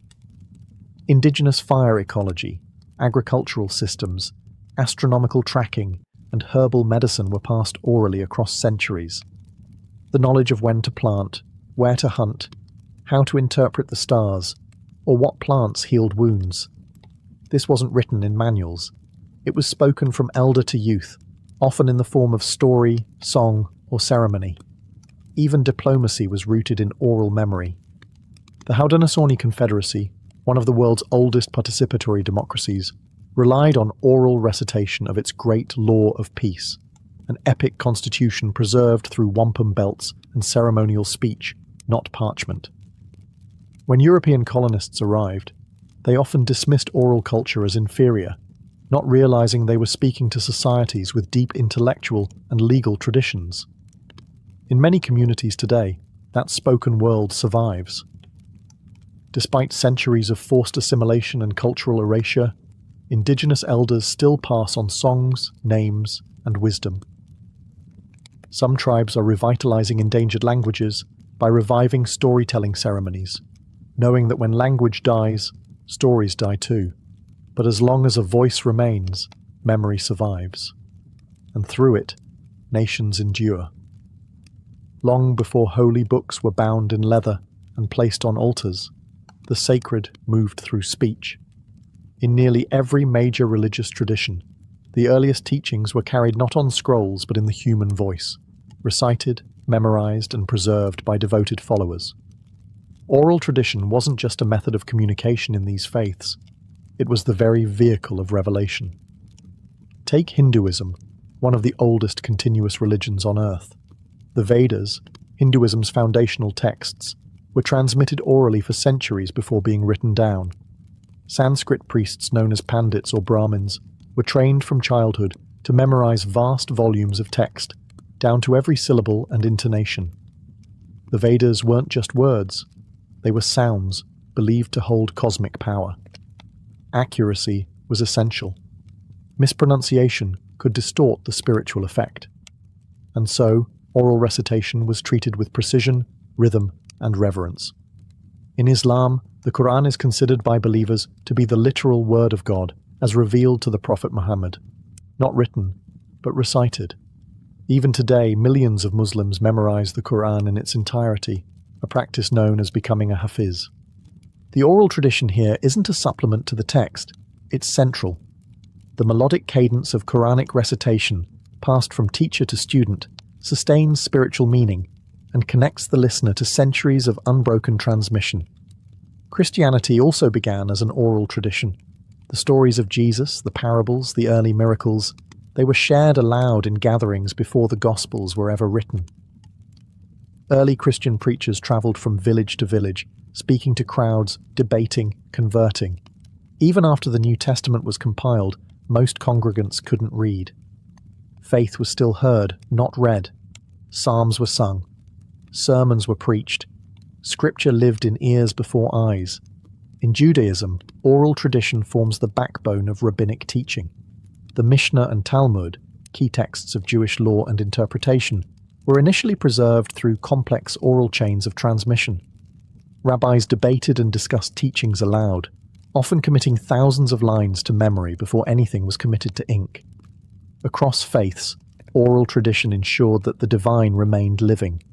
Indigenous fire ecology, agricultural systems, astronomical tracking, and herbal medicine were passed orally across centuries. The knowledge of when to plant, where to hunt, how to interpret the stars, or what plants healed wounds. This wasn't written in manuals. It was spoken from elder to youth, often in the form of story, song, or ceremony. Even diplomacy was rooted in oral memory. The Haudenosaunee Confederacy, one of the world's oldest participatory democracies, relied on oral recitation of its great law of peace, an epic constitution preserved through wampum belts and ceremonial speech, not parchment. When European colonists arrived, they often dismissed oral culture as inferior, not realizing they were speaking to societies with deep intellectual and legal traditions. In many communities today, that spoken world survives. Despite centuries of forced assimilation and cultural erasure, Indigenous elders still pass on songs, names, and wisdom. Some tribes are revitalizing endangered languages by reviving storytelling ceremonies, knowing that when language dies, stories die too. But as long as a voice remains, memory survives. And through it, nations endure. Long before holy books were bound in leather and placed on altars, the sacred moved through speech. In nearly every major religious tradition, the earliest teachings were carried not on scrolls but in the human voice, recited, memorized, and preserved by devoted followers. Oral tradition wasn't just a method of communication in these faiths, it was the very vehicle of revelation. Take Hinduism, one of the oldest continuous religions on Earth. The Vedas, Hinduism's foundational texts, were transmitted orally for centuries before being written down. Sanskrit priests known as pandits or Brahmins were trained from childhood to memorize vast volumes of text, down to every syllable and intonation. The Vedas weren't just words, they were sounds believed to hold cosmic power. Accuracy was essential. Mispronunciation could distort the spiritual effect. And so, oral recitation was treated with precision, rhythm, and reverence. In Islam, the Quran is considered by believers to be the literal word of God as revealed to the Prophet Muhammad, not written, but recited. Even today, millions of Muslims memorize the Quran in its entirety, a practice known as becoming a hafiz. The oral tradition here isn't a supplement to the text, it's central. The melodic cadence of Quranic recitation, passed from teacher to student, sustains spiritual meaning and connects the listener to centuries of unbroken transmission. Christianity also began as an oral tradition. The stories of Jesus, the parables, the early miracles, they were shared aloud in gatherings before the Gospels were ever written. Early Christian preachers traveled from village to village, speaking to crowds, debating, converting. Even after the New Testament was compiled, most congregants couldn't read. Faith was still heard, not read. Psalms were sung. Sermons were preached. Scripture lived in ears before eyes. In Judaism, oral tradition forms the backbone of rabbinic teaching. The Mishnah and Talmud, key texts of Jewish law and interpretation, were initially preserved through complex oral chains of transmission. Rabbis debated and discussed teachings aloud, often committing thousands of lines to memory before anything was committed to ink. Across faiths, oral tradition ensured that the divine remained living,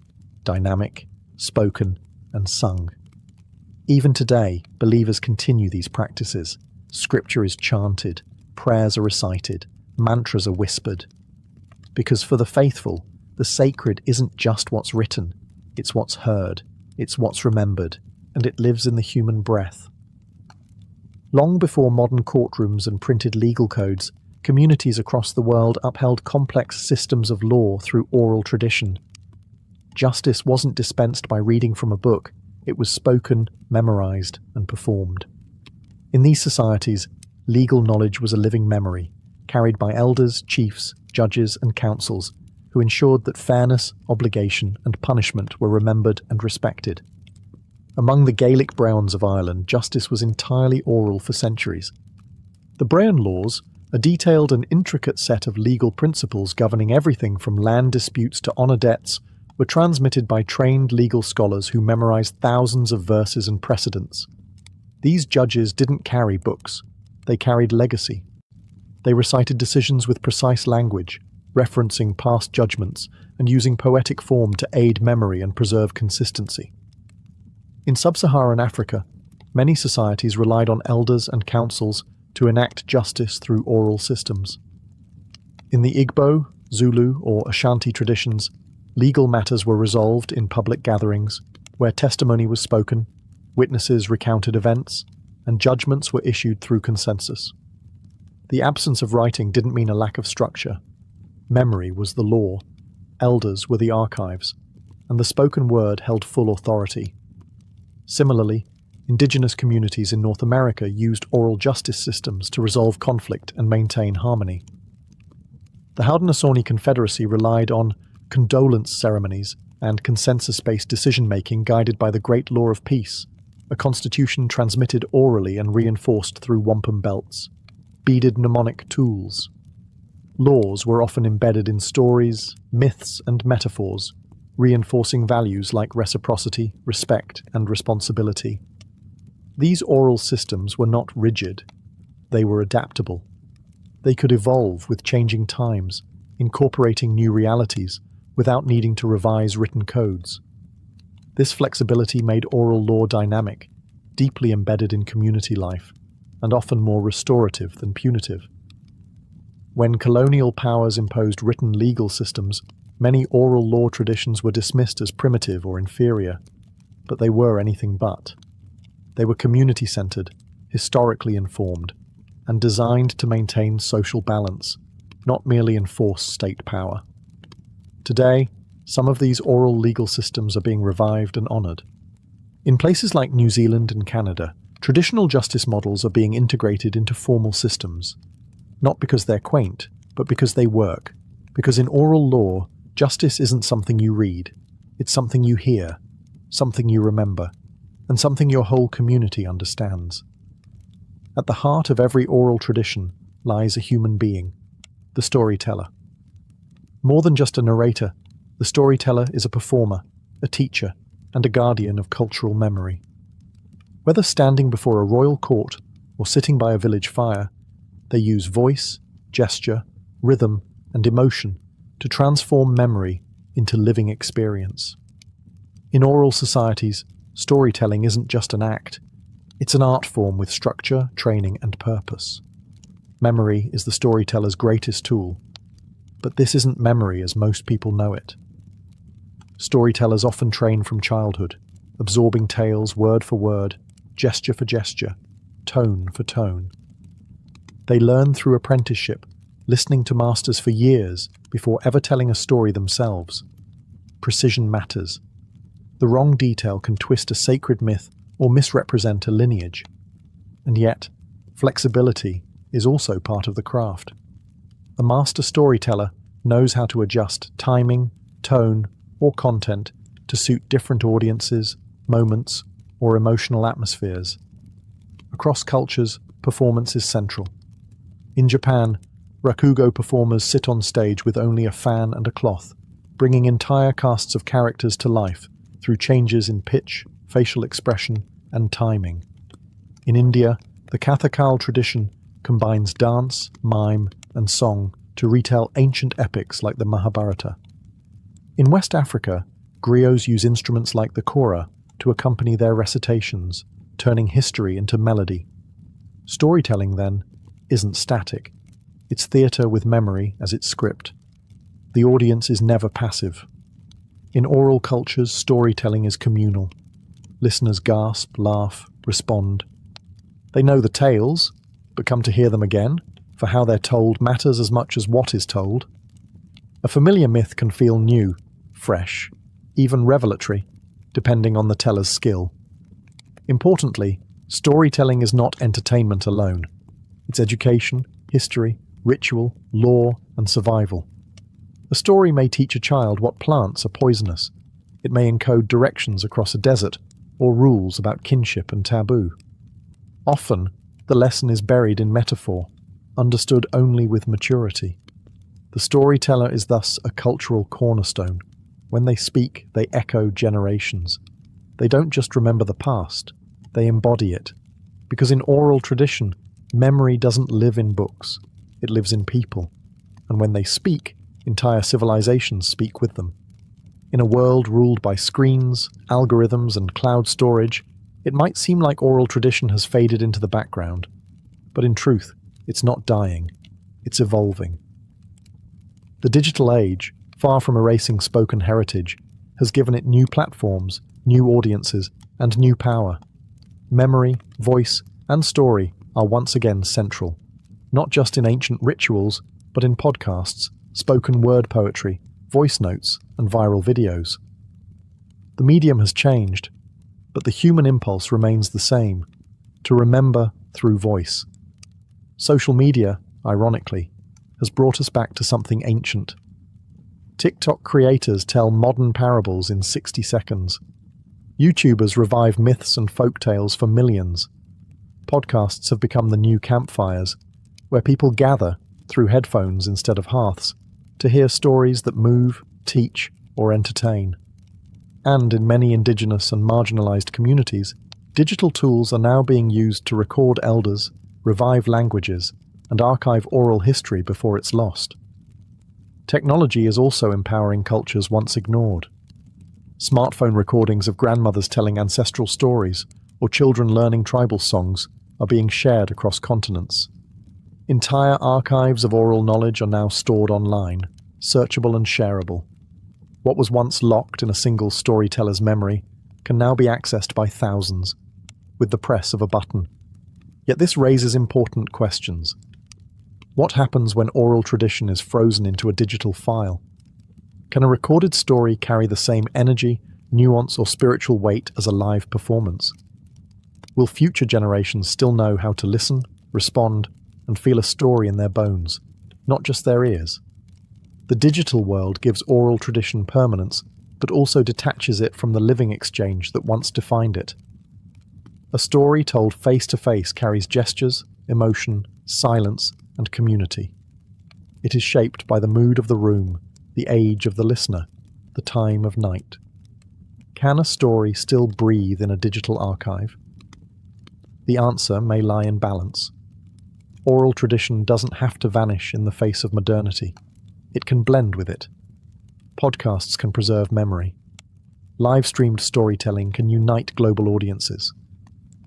dynamic, spoken, and sung. Even today, believers continue these practices. Scripture is chanted, prayers are recited, mantras are whispered. Because for the faithful, the sacred isn't just what's written, it's what's heard, it's what's remembered, and it lives in the human breath. Long before modern courtrooms and printed legal codes, communities across the world upheld complex systems of law through oral tradition. Justice wasn't dispensed by reading from a book, it was spoken, memorized, and performed. In these societies, legal knowledge was a living memory, carried by elders, chiefs, judges, and councils, who ensured that fairness, obligation, and punishment were remembered and respected. Among the Gaelic Browns of Ireland, justice was entirely oral for centuries. The Brown Laws, a detailed and intricate set of legal principles governing everything from land disputes to honour debts, were transmitted by trained legal scholars who memorized thousands of verses and precedents. These judges didn't carry books, they carried legacy. They recited decisions with precise language, referencing past judgments and using poetic form to aid memory and preserve consistency. In sub-Saharan Africa, many societies relied on elders and councils to enact justice through oral systems. In the Igbo, Zulu, or Ashanti traditions, legal matters were resolved in public gatherings, where testimony was spoken, witnesses recounted events, and judgments were issued through consensus. The absence of writing didn't mean a lack of structure. Memory was the law, elders were the archives, and the spoken word held full authority. Similarly, indigenous communities in North America used oral justice systems to resolve conflict and maintain harmony. The Haudenosaunee Confederacy relied on condolence ceremonies and consensus-based decision-making guided by the Great Law of Peace, a constitution transmitted orally and reinforced through wampum belts, beaded mnemonic tools. Laws were often embedded in stories, myths, and metaphors, reinforcing values like reciprocity, respect, and responsibility. These oral systems were not rigid, they were adaptable. They could evolve with changing times, incorporating new realities, without needing to revise written codes. This flexibility made oral law dynamic, deeply embedded in community life, and often more restorative than punitive. When colonial powers imposed written legal systems, many oral law traditions were dismissed as primitive or inferior, but they were anything but. They were community-centered, historically informed, and designed to maintain social balance, not merely enforce state power. Today, some of these oral legal systems are being revived and honored. In places like New Zealand and Canada, traditional justice models are being integrated into formal systems, not because they're quaint, but because they work. Because in oral law, justice isn't something you read. It's something you hear, something you remember, and something your whole community understands. At the heart of every oral tradition lies a human being, the storyteller. More than just a narrator, the storyteller is a performer, a teacher, and a guardian of cultural memory. Whether standing before a royal court or sitting by a village fire, they use voice, gesture, rhythm, and emotion to transform memory into living experience. In oral societies, storytelling isn't just an act, it's an art form with structure, training, and purpose. Memory is the storyteller's greatest tool, but this isn't memory as most people know it. Storytellers often train from childhood, absorbing tales word for word, gesture for gesture, tone for tone. They learn through apprenticeship, listening to masters for years before ever telling a story themselves. Precision matters. The wrong detail can twist a sacred myth or misrepresent a lineage. And yet, flexibility is also part of the craft. A master storyteller knows how to adjust timing, tone, or content to suit different audiences, moments, or emotional atmospheres. Across cultures, performance is central. In Japan, rakugo performers sit on stage with only a fan and a cloth, bringing entire casts of characters to life through changes in pitch, facial expression, and timing. In India, the Kathakal tradition combines dance, mime, and song to retell ancient epics like the Mahabharata. In West Africa, griots use instruments like the kora to accompany their recitations, turning history into melody. Storytelling, then, isn't static. It's theatre with memory as its script. The audience is never passive. In oral cultures, storytelling is communal. Listeners gasp, laugh, respond. They know the tales, but come to hear them again, for how they're told matters as much as what is told. A familiar myth can feel new, fresh, even revelatory, depending on the teller's skill. Importantly, storytelling is not entertainment alone. It's education, history, ritual, law, and survival. A story may teach a child what plants are poisonous. It may encode directions across a desert, or rules about kinship and taboo. Often, the lesson is buried in metaphor, understood only with maturity. The storyteller is thus a cultural cornerstone. When they speak, they echo generations. They don't just remember the past, they embody it. Because in oral tradition, memory doesn't live in books, it lives in people. And when they speak, entire civilizations speak with them. In a world ruled by screens, algorithms, and cloud storage, it might seem like oral tradition has faded into the background. But in truth, it's not dying, it's evolving. The digital age, far from erasing spoken heritage, has given it new platforms, new audiences, and new power. Memory, voice, and story are once again central, not just in ancient rituals, but in podcasts, spoken word poetry, voice notes, and viral videos. The medium has changed, but the human impulse remains the same, to remember through voice. Social media, ironically, has brought us back to something ancient. TikTok creators tell modern parables in 60 seconds. YouTubers revive myths and folktales for millions. Podcasts have become the new campfires, where people gather, through headphones instead of hearths, to hear stories that move, teach, or entertain. And in many indigenous and marginalized communities, digital tools are now being used to record elders, revive languages, and archive oral history before it's lost. Technology is also empowering cultures once ignored. Smartphone recordings of grandmothers telling ancestral stories, or children learning tribal songs, are being shared across continents. Entire archives of oral knowledge are now stored online, searchable and shareable. What was once locked in a single storyteller's memory can now be accessed by thousands, with the press of a button. Yet this raises important questions. What happens when oral tradition is frozen into a digital file? Can a recorded story carry the same energy, nuance, or spiritual weight as a live performance? Will future generations still know how to listen, respond, and feel a story in their bones? not just their ears. The digital world gives oral tradition permanence, but also detaches it from the living exchange that once defined it. A story told face-to-face carries gestures, emotion, silence, and community. It is shaped by the mood of the room, the age of the listener, the time of night. Can a story still breathe in a digital archive? The answer may lie in balance. Oral tradition doesn't have to vanish in the face of modernity. It can blend with it. Podcasts can preserve memory. Live-streamed storytelling can unite global audiences.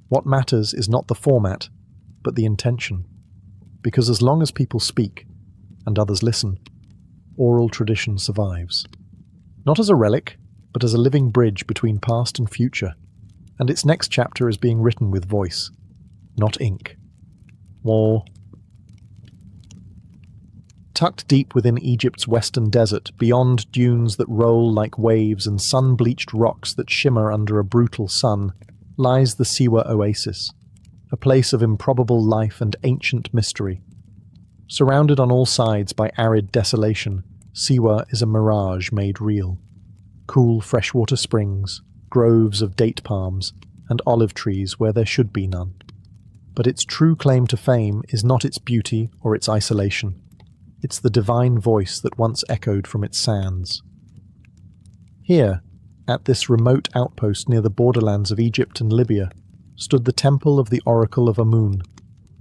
What matters is not the format, but the intention. Because as long as people speak, and others listen, oral tradition survives. Not as a relic, but as a living bridge between past and future. And its next chapter is being written with voice, not ink. War. Tucked deep within Egypt's western desert, beyond dunes that roll like waves and sun-bleached rocks that shimmer under a brutal sun, lies the Siwa Oasis, a place of improbable life and ancient mystery. Surrounded on all sides by arid desolation, Siwa is a mirage made real. Cool freshwater springs, groves of date palms, and olive trees where there should be none. But its true claim to fame is not its beauty or its isolation. It's the divine voice that once echoed from its sands. Here, at this remote outpost near the borderlands of Egypt and Libya, stood the temple of the Oracle of Amun,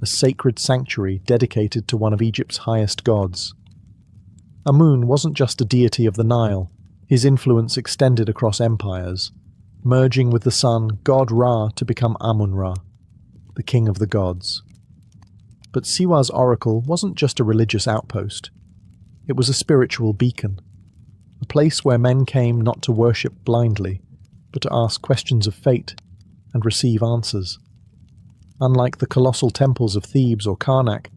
a sacred sanctuary dedicated to one of Egypt's highest gods. Amun wasn't just a deity of the Nile. His influence extended across empires, merging with the sun god Ra to become Amun-Ra, the king of the gods. But Siwa's oracle wasn't just a religious outpost. It was a spiritual beacon, a place where men came not to worship blindly, but to ask questions of fate and receive answers. Unlike the colossal temples of Thebes or Karnak,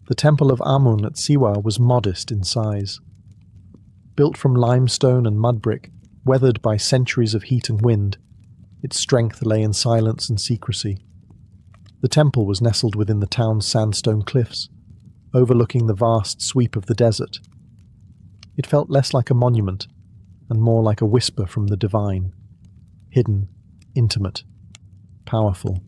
the temple of Amun at Siwa was modest in size. Built from limestone and mud brick, weathered by centuries of heat and wind, its strength lay in silence and secrecy. The temple was nestled within the town's sandstone cliffs, overlooking the vast sweep of the desert. It felt less like a monument, and more like a whisper from the divine, hidden, intimate, powerful.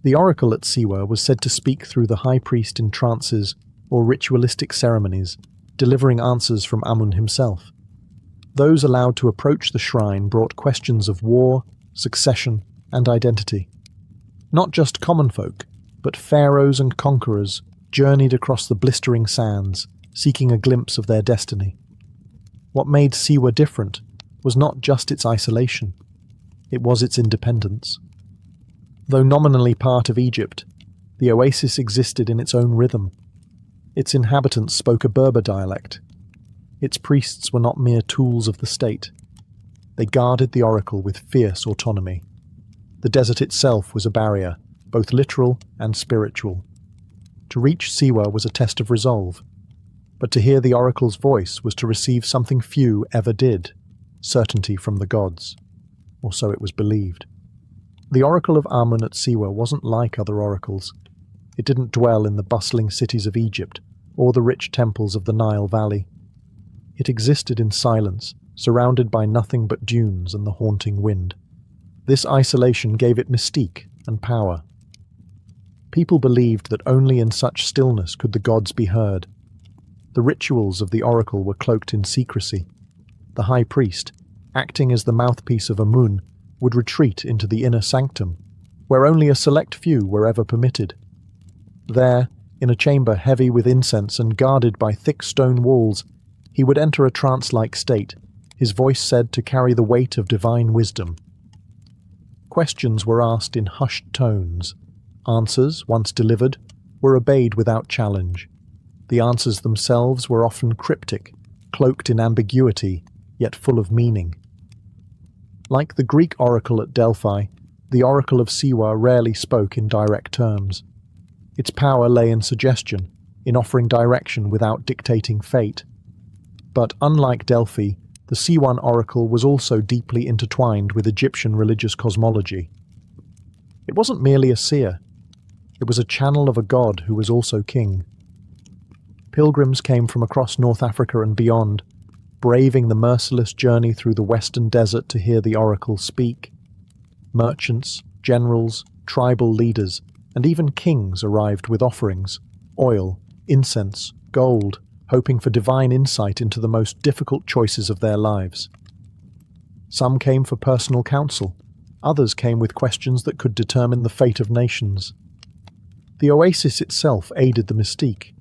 The oracle at Siwa was said to speak through the high priest in trances or ritualistic ceremonies, delivering answers from Amun himself. Those allowed to approach the shrine brought questions of war, succession, and identity. Not just common folk, but pharaohs and conquerors journeyed across the blistering sands, seeking a glimpse of their destiny. What made Siwa different was not just its isolation, it was its independence. Though nominally part of Egypt, the oasis existed in its own rhythm. Its inhabitants spoke a Berber dialect. Its priests were not mere tools of the state. They guarded the oracle with fierce autonomy. The desert itself was a barrier, both literal and spiritual. To reach Siwa was a test of resolve, but to hear the oracle's voice was to receive something few ever did, certainty from the gods, or so it was believed. The oracle of Amun at Siwa wasn't like other oracles. It didn't dwell in the bustling cities of Egypt or the rich temples of the Nile Valley. It existed in silence, surrounded by nothing but dunes and the haunting wind. This isolation gave it mystique and power. People believed that only in such stillness could the gods be heard. The rituals of the oracle were cloaked in secrecy. The high priest, acting as the mouthpiece of Amun, would retreat into the inner sanctum, where only a select few were ever permitted. There, in a chamber heavy with incense and guarded by thick stone walls, he would enter a trance-like state, his voice said to carry the weight of divine wisdom. Questions were asked in hushed tones. Answers, once delivered, were obeyed without challenge. The answers themselves were often cryptic, cloaked in ambiguity, yet full of meaning. Like the Greek oracle at Delphi, the oracle of Siwa rarely spoke in direct terms. Its power lay in suggestion, in offering direction without dictating fate. But unlike Delphi, the Siwan oracle was also deeply intertwined with Egyptian religious cosmology. It wasn't merely a seer. It was a channel of a god who was also king. Pilgrims came from across North Africa and beyond, braving the merciless journey through the western desert to hear the oracle speak. Merchants, generals, tribal leaders, and even kings arrived with offerings, oil, incense, gold, hoping for divine insight into the most difficult choices of their lives. Some came for personal counsel, others came with questions that could determine the fate of nations. The oasis itself aided the mystique.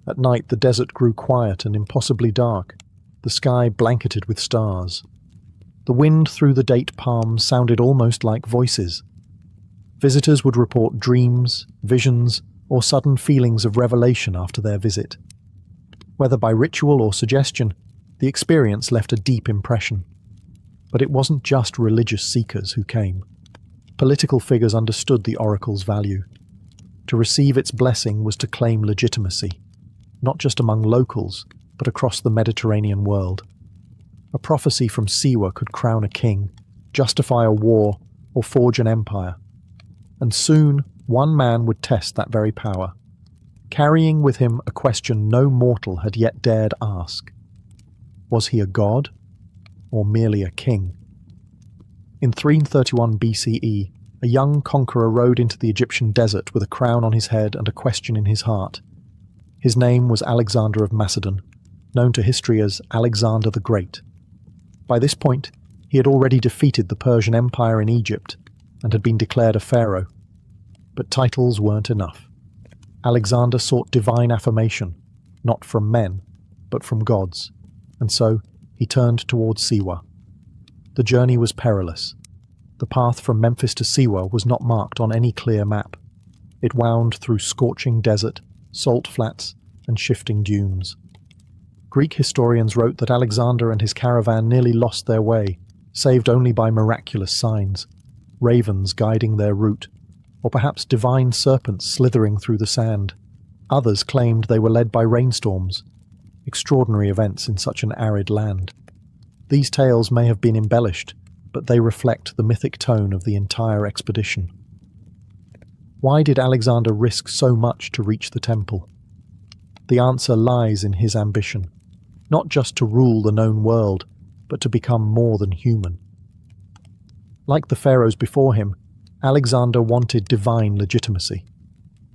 At night the desert grew quiet and impossibly dark, the sky blanketed with stars. The wind through the date palms sounded almost like voices. Visitors would report dreams, visions, or sudden feelings of revelation after their visit. Whether by ritual or suggestion, the experience left a deep impression. But it wasn't just religious seekers who came. Political figures understood the oracle's value. To receive its blessing was to claim legitimacy, not just among locals, but across the Mediterranean world. A prophecy from Siwa could crown a king, justify a war, or forge an empire. And soon, one man would test that very power, carrying with him a question no mortal had yet dared ask. Was he a god, or merely a king? In 331 BCE, a young conqueror rode into the Egyptian desert with a crown on his head and a question in his heart. His name was Alexander of Macedon, known to history as Alexander the Great. By this point, he had already defeated the Persian Empire in Egypt and had been declared a pharaoh. But titles weren't enough. Alexander sought divine affirmation, not from men, but from gods, and so he turned towards Siwa. The journey was perilous. The path from Memphis to Siwa was not marked on any clear map. It wound through scorching desert, salt flats, and shifting dunes. Greek historians wrote that Alexander and his caravan nearly lost their way, saved only by miraculous signs, ravens guiding their route, or perhaps divine serpents slithering through the sand. Others claimed they were led by rainstorms, extraordinary events in such an arid land. These tales may have been embellished, but they reflect the mythic tone of the entire expedition. Why did Alexander risk so much to reach the temple? The answer lies in his ambition, not just to rule the known world, but to become more than human. Like the pharaohs before him, Alexander wanted divine legitimacy.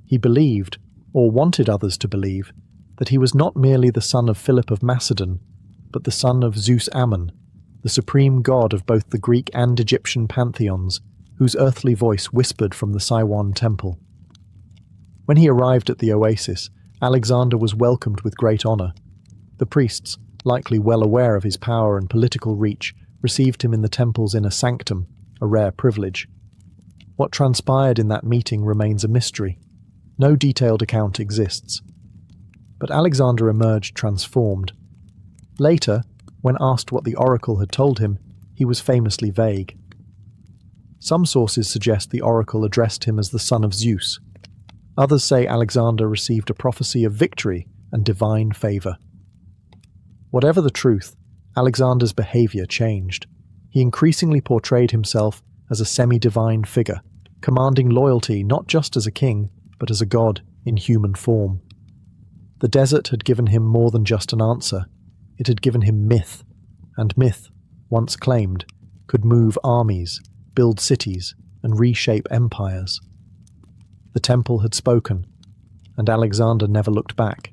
He believed, or wanted others to believe, that he was not merely the son of Philip of Macedon, but the son of Zeus Ammon, the supreme god of both the Greek and Egyptian pantheons, whose earthly voice whispered from the Siwan temple. When he arrived at the oasis, Alexander was welcomed with great honor. The priests, likely well aware of his power and political reach, received him in the temple's inner sanctum, a rare privilege. What transpired in that meeting remains a mystery. No detailed account exists. But Alexander emerged transformed. Later, when asked what the oracle had told him, he was famously vague. Some sources suggest the oracle addressed him as the son of Zeus. Others say Alexander received a prophecy of victory and divine favor. Whatever the truth, Alexander's behavior changed. He increasingly portrayed himself as a semi-divine figure, commanding loyalty not just as a king, but as a god in human form. The desert had given him more than just an answer. It had given him myth, and myth, once claimed, could move armies, build cities, and reshape empires. The temple had spoken, and Alexander never looked back.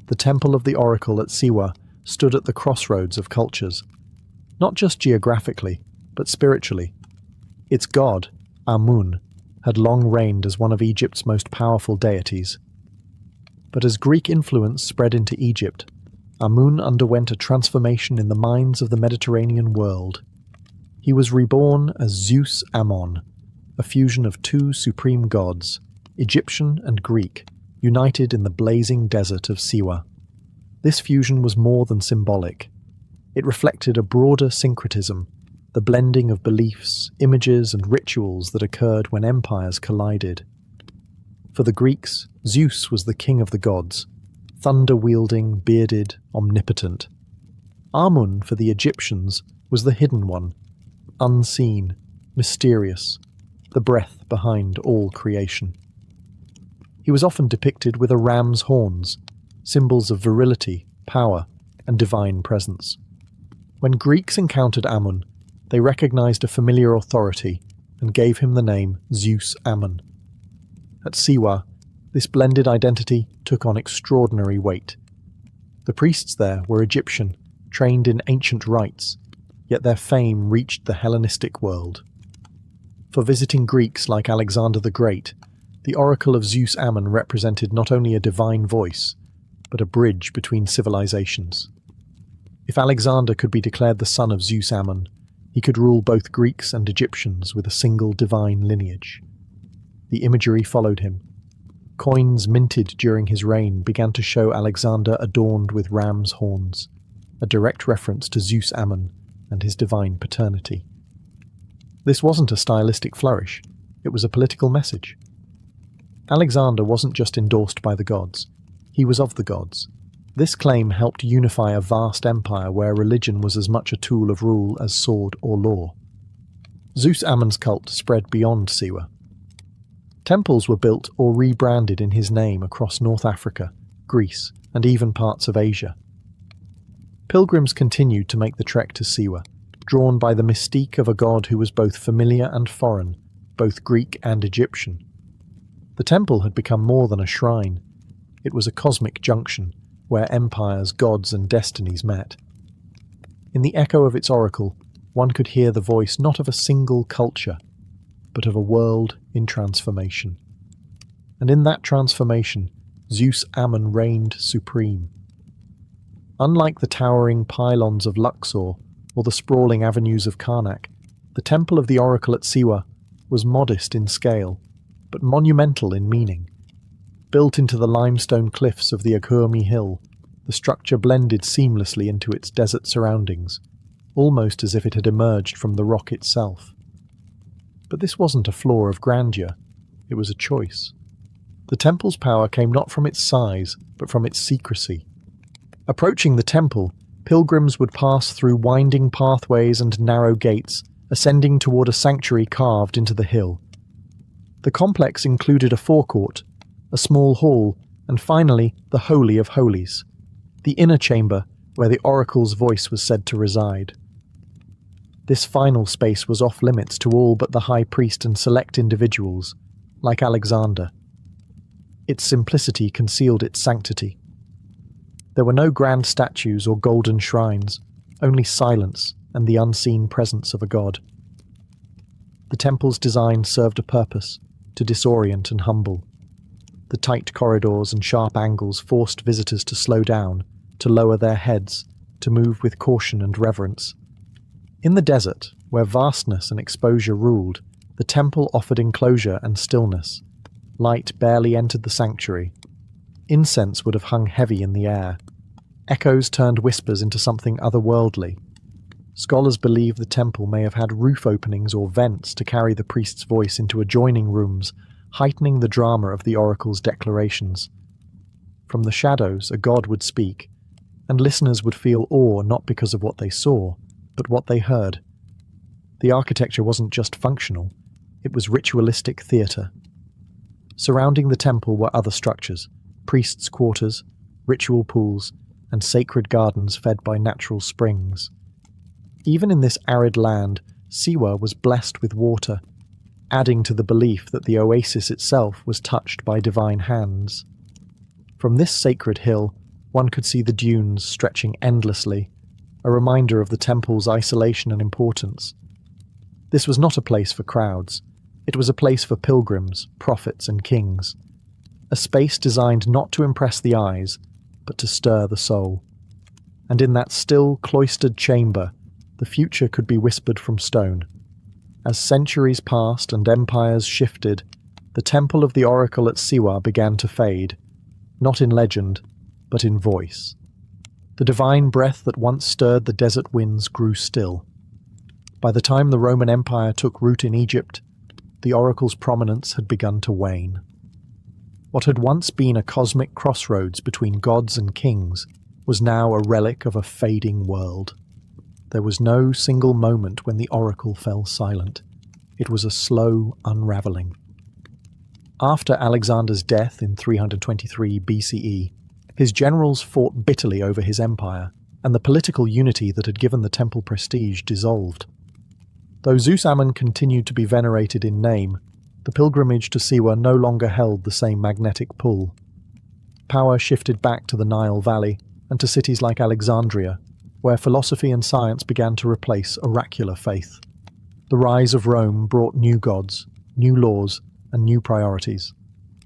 The temple of the oracle at Siwa stood at the crossroads of cultures, not just geographically, but spiritually. Its god, Amun, had long reigned as one of Egypt's most powerful deities. But as Greek influence spread into Egypt, Amun underwent a transformation in the minds of the Mediterranean world. He was reborn as Zeus Ammon, a fusion of two supreme gods, Egyptian and Greek, united in the blazing desert of Siwa. This fusion was more than symbolic. It reflected a broader syncretism, the blending of beliefs, images, and rituals that occurred when empires collided. For the Greeks, Zeus was the king of the gods, thunder-wielding, bearded, omnipotent. Amun, for the Egyptians, was the hidden one, unseen, mysterious, the breath behind all creation. He was often depicted with a ram's horns, symbols of virility, power, and divine presence. When Greeks encountered Ammon, they recognized a familiar authority and gave him the name Zeus Ammon. At Siwa, this blended identity took on extraordinary weight. The priests there were Egyptian, trained in ancient rites, yet their fame reached the Hellenistic world. For visiting Greeks like Alexander the Great, the oracle of Zeus Ammon represented not only a divine voice, but a bridge between civilizations. If Alexander could be declared the son of Zeus Ammon, he could rule both Greeks and Egyptians with a single divine lineage. The imagery followed him. Coins minted during his reign began to show Alexander adorned with ram's horns, a direct reference to Zeus Ammon and his divine paternity. This wasn't a stylistic flourish, it was a political message. Alexander wasn't just endorsed by the gods, he was of the gods. This claim helped unify a vast empire where religion was as much a tool of rule as sword or law. Zeus Ammon's cult spread beyond Siwa. Temples were built or rebranded in his name across North Africa, Greece, and even parts of Asia. Pilgrims continued to make the trek to Siwa, drawn by the mystique of a god who was both familiar and foreign, both Greek and Egyptian. The temple had become more than a shrine. It was a cosmic junction, where empires, gods, and destinies met. In the echo of its oracle, one could hear the voice not of a single culture, but of a world in transformation. And in that transformation, Zeus Ammon reigned supreme. Unlike the towering pylons of Luxor or the sprawling avenues of Karnak, the temple of the oracle at Siwa was modest in scale, but monumental in meaning. Built into the limestone cliffs of the Akurmi Hill, the structure blended seamlessly into its desert surroundings, almost as if it had emerged from the rock itself. But this wasn't a flaw of grandeur, it was a choice. The temple's power came not from its size, but from its secrecy. Approaching the temple, pilgrims would pass through winding pathways and narrow gates, ascending toward a sanctuary carved into the hill. The complex included a forecourt, a small hall, and finally the Holy of Holies, the inner chamber where the oracle's voice was said to reside. This final space was off limits to all but the high priest and select individuals, like Alexander. Its simplicity concealed its sanctity. There were no grand statues or golden shrines, only silence and the unseen presence of a god. The temple's design served a purpose, to disorient and humble. The tight corridors and sharp angles forced visitors to slow down, to lower their heads, to move with caution and reverence. In the desert, where vastness and exposure ruled, the temple offered enclosure and stillness. Light barely entered the sanctuary. Incense would have hung heavy in the air. Echoes turned whispers into something otherworldly. Scholars believe the temple may have had roof openings or vents to carry the priest's voice into adjoining rooms, heightening the drama of the oracle's declarations. From the shadows, a god would speak, and listeners would feel awe not because of what they saw, but what they heard. The architecture wasn't just functional, it was ritualistic theatre. Surrounding the temple were other structures, priests' quarters, ritual pools, and sacred gardens fed by natural springs. Even in this arid land, Siwa was blessed with water, adding to the belief that the oasis itself was touched by divine hands. From this sacred hill, one could see the dunes stretching endlessly, a reminder of the temple's isolation and importance. This was not a place for crowds. It was a place for pilgrims, prophets, and kings. A space designed not to impress the eyes, but to stir the soul. And in that still, cloistered chamber, the future could be whispered from stone. As centuries passed and empires shifted, the temple of the oracle at Siwa began to fade, not in legend, but in voice. The divine breath that once stirred the desert winds grew still. By the time the Roman Empire took root in Egypt, the oracle's prominence had begun to wane. What had once been a cosmic crossroads between gods and kings was now a relic of a fading world. There was no single moment when the oracle fell silent. It was a slow unraveling. After Alexander's death in 323 BCE, His generals fought bitterly over his empire, and the political unity that had given the temple prestige dissolved. Though Zeus Ammon continued to be venerated in name, the pilgrimage to Siwa no longer held the same magnetic pull. Power shifted back to the Nile Valley and to cities like Alexandria, where philosophy and science began to replace oracular faith. The rise of Rome brought new gods, new laws, and new priorities.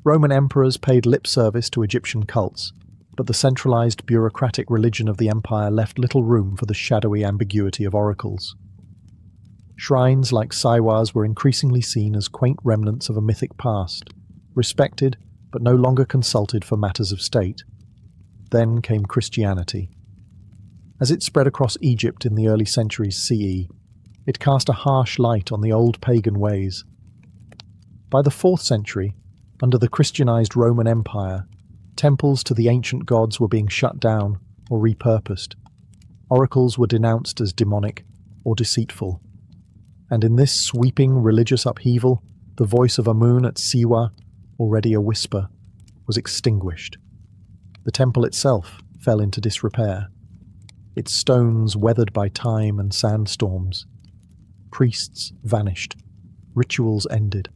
Roman emperors paid lip service to Egyptian cults, but the centralized bureaucratic religion of the empire left little room for the shadowy ambiguity of oracles. Shrines like Siwa's were increasingly seen as quaint remnants of a mythic past, respected but no longer consulted for matters of state. Then came Christianity. As it spread across Egypt in the early centuries CE, it cast a harsh light on the old pagan ways. By the 4th century, under the Christianized Roman Empire, temples to the ancient gods were being shut down or repurposed. Oracles were denounced as demonic or deceitful. And in this sweeping religious upheaval, the voice of Amun at Siwa, already a whisper, was extinguished. The temple itself fell into disrepair, its stones weathered by time and sandstorms. Priests vanished. Rituals ended.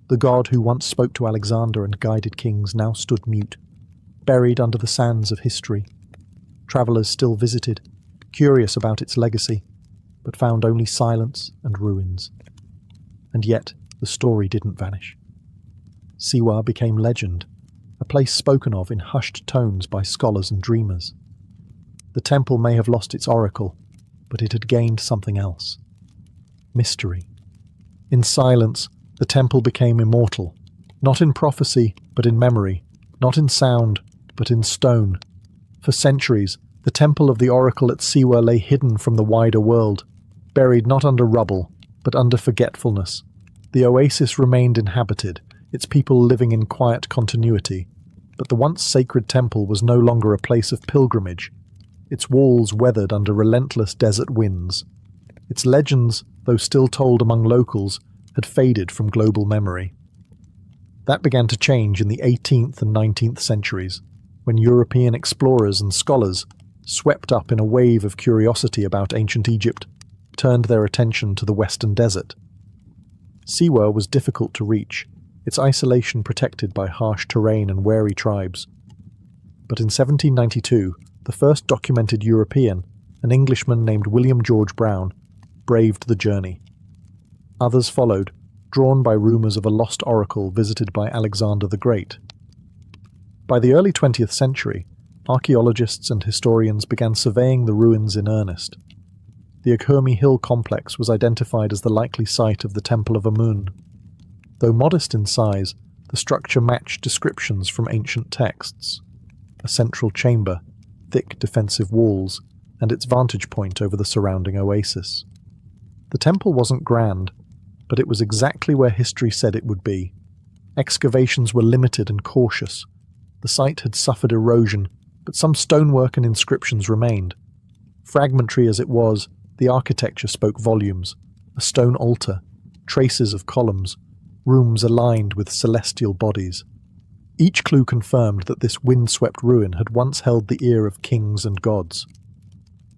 The god who once spoke to Alexander and guided kings now stood mute, buried under the sands of history. Travellers still visited, curious about its legacy, but found only silence and ruins. And yet, the story didn't vanish. Siwa became legend, a place spoken of in hushed tones by scholars and dreamers. The temple may have lost its oracle, but it had gained something else. Mystery. In silence, the temple became immortal, not in prophecy, but in memory, not in sound, but in stone. For centuries, the temple of the oracle at Siwa lay hidden from the wider world, buried not under rubble, but under forgetfulness. The oasis remained inhabited, its people living in quiet continuity, but the once sacred temple was no longer a place of pilgrimage. Its walls weathered under relentless desert winds. Its legends, though still told among locals, had faded from global memory. That began to change in the 18th and 19th centuries, when European explorers and scholars, swept up in a wave of curiosity about ancient Egypt, turned their attention to the western desert. Siwa was difficult to reach, its isolation protected by harsh terrain and wary tribes. But in 1792, the first documented European, an Englishman named William George Brown, braved the journey. Others followed, drawn by rumours of a lost oracle visited by Alexander the Great. By the early 20th century, archaeologists and historians began surveying the ruins in earnest. The Akhurmi Hill complex was identified as the likely site of the Temple of Amun. Though modest in size, the structure matched descriptions from ancient texts. A central chamber, thick defensive walls, and its vantage point over the surrounding oasis. The temple wasn't grand, but it was exactly where history said it would be. Excavations were limited and cautious. The site had suffered erosion, but some stonework and inscriptions remained. Fragmentary as it was, the architecture spoke volumes. A stone altar, traces of columns, rooms aligned with celestial bodies. Each clue confirmed that this windswept ruin had once held the ear of kings and gods.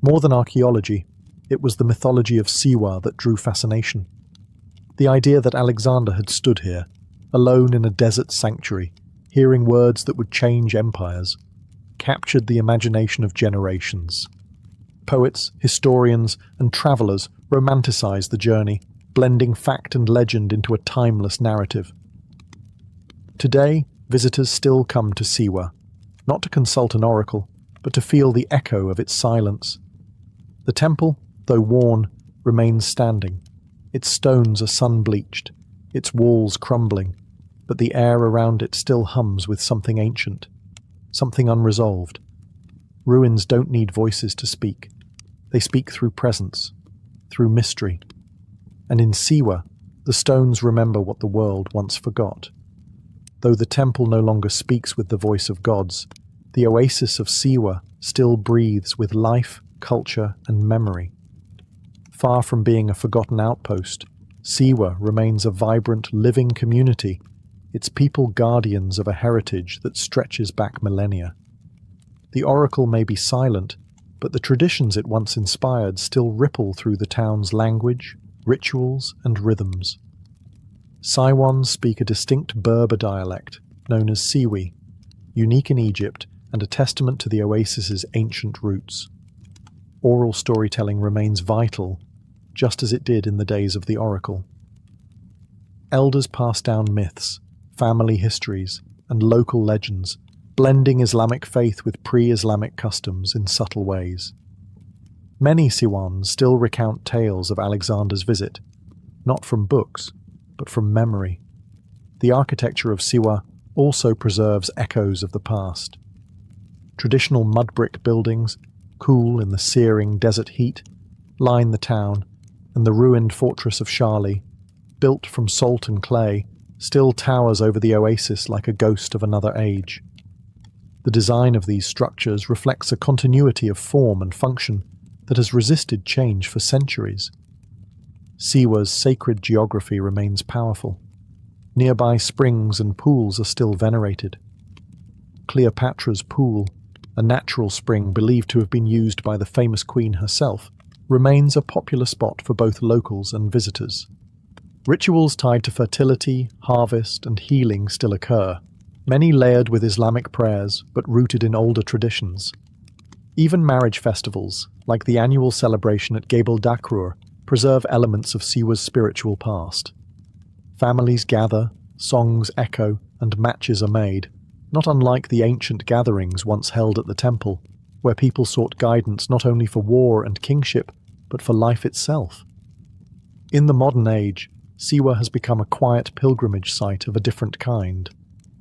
More than archaeology, it was the mythology of Siwa that drew fascination. The idea that Alexander had stood here, alone in a desert sanctuary, hearing words that would change empires, captured the imagination of generations. Poets, historians, and travellers romanticized the journey, blending fact and legend into a timeless narrative. Today, visitors still come to Siwa, not to consult an oracle, but to feel the echo of its silence. The temple, though worn, remains standing. Its stones are sun-bleached, its walls crumbling, but the air around it still hums with something ancient, something unresolved. Ruins don't need voices to speak. They speak through presence, through mystery. And in Siwa, the stones remember what the world once forgot. Though the temple no longer speaks with the voice of gods, the oasis of Siwa still breathes with life, culture, and memory. Far from being a forgotten outpost, Siwa remains a vibrant, living community, its people guardians of a heritage that stretches back millennia. The oracle may be silent, but the traditions it once inspired still ripple through the town's language, rituals, and rhythms. Siwans speak a distinct Berber dialect, known as Siwi, unique in Egypt and a testament to the oasis's ancient roots. Oral storytelling remains vital, just as it did in the days of the oracle. Elders pass down myths, family histories, and local legends, blending Islamic faith with pre-Islamic customs in subtle ways. Many Siwans still recount tales of Alexander's visit, not from books, but from memory. The architecture of Siwa also preserves echoes of the past. Traditional mud brick buildings, cool in the searing desert heat, line the town, and the ruined fortress of Shali, built from salt and clay, still towers over the oasis like a ghost of another age. The design of these structures reflects a continuity of form and function that has resisted change for centuries. Siwa's sacred geography remains powerful. Nearby springs and pools are still venerated. Cleopatra's Pool, a natural spring believed to have been used by the famous queen herself, remains a popular spot for both locals and visitors. Rituals tied to fertility, harvest, and healing still occur, many layered with Islamic prayers but rooted in older traditions. Even marriage festivals, like the annual celebration at Gebel Dakrur, preserve elements of Siwa's spiritual past. Families gather, songs echo, and matches are made, not unlike the ancient gatherings once held at the temple, where people sought guidance not only for war and kingship, but for life itself. In the modern age, Siwa has become a quiet pilgrimage site of a different kind,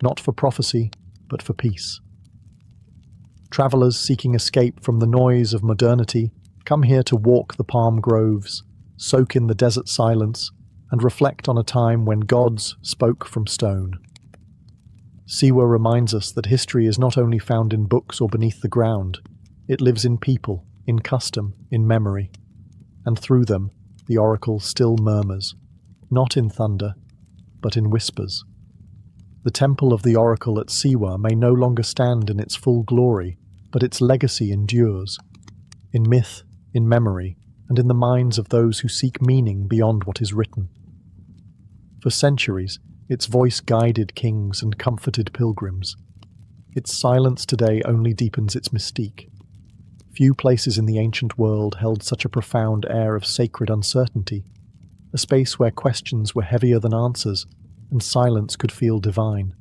not for prophecy, but for peace. Travelers seeking escape from the noise of modernity come here to walk the palm groves, soak in the desert silence, and reflect on a time when gods spoke from stone. Siwa reminds us that history is not only found in books or beneath the ground, it lives in people, in custom, in memory. And through them, the oracle still murmurs, not in thunder, but in whispers. The temple of the oracle at Siwa may no longer stand in its full glory, but its legacy endures, in myth, in memory, and in the minds of those who seek meaning beyond what is written. For centuries, its voice guided kings and comforted pilgrims. Its silence today only deepens its mystique. Few places in the ancient world held such a profound air of sacred uncertainty, a space where questions were heavier than answers, and silence could feel divine.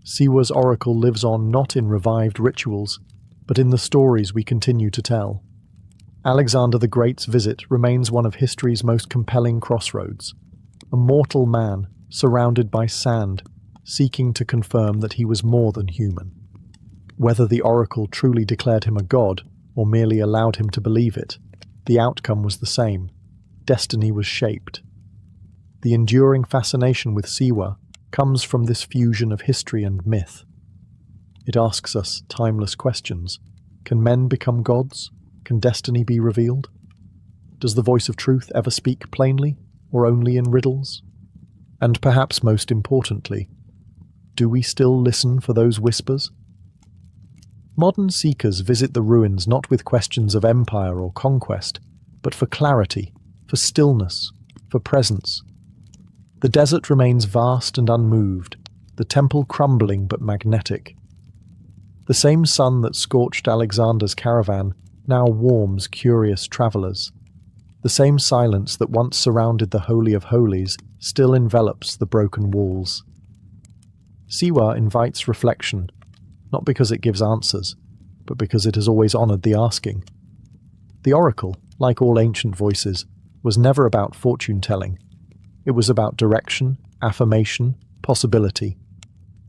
Siwa's oracle lives on not in revived rituals, but in the stories we continue to tell. Alexander the Great's visit remains one of history's most compelling crossroads. A mortal man, surrounded by sand, seeking to confirm that he was more than human. Whether the oracle truly declared him a god, or merely allowed him to believe it, the outcome was the same. Destiny was shaped. The enduring fascination with Siwa comes from this fusion of history and myth. It asks us timeless questions. Can men become gods? Can destiny be revealed? Does the voice of truth ever speak plainly, or only in riddles? And perhaps most importantly, do we still listen for those whispers? Modern seekers visit the ruins not with questions of empire or conquest, but for clarity, for stillness, for presence. The desert remains vast and unmoved, the temple crumbling but magnetic. The same sun that scorched Alexander's caravan now warms curious travelers. The same silence that once surrounded the Holy of Holies still envelops the broken walls. Siwa invites reflection, not because it gives answers, but because it has always honored the asking. The oracle, like all ancient voices, was never about fortune-telling. It was about direction, affirmation, possibility.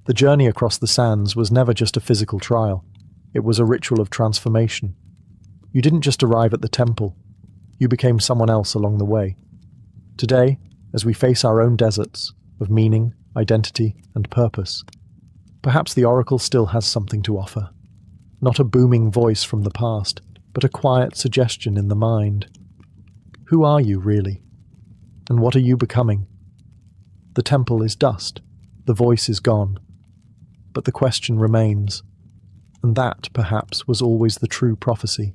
The journey across the sands was never just a physical trial. It was a ritual of transformation. You didn't just arrive at the temple. You became someone else along the way. Today, as we face our own deserts of meaning, identity, and purpose, perhaps the oracle still has something to offer. Not a booming voice from the past, but a quiet suggestion in the mind. Who are you, really? And what are you becoming? The temple is dust. The voice is gone. But the question remains. And that, perhaps, was always the true prophecy.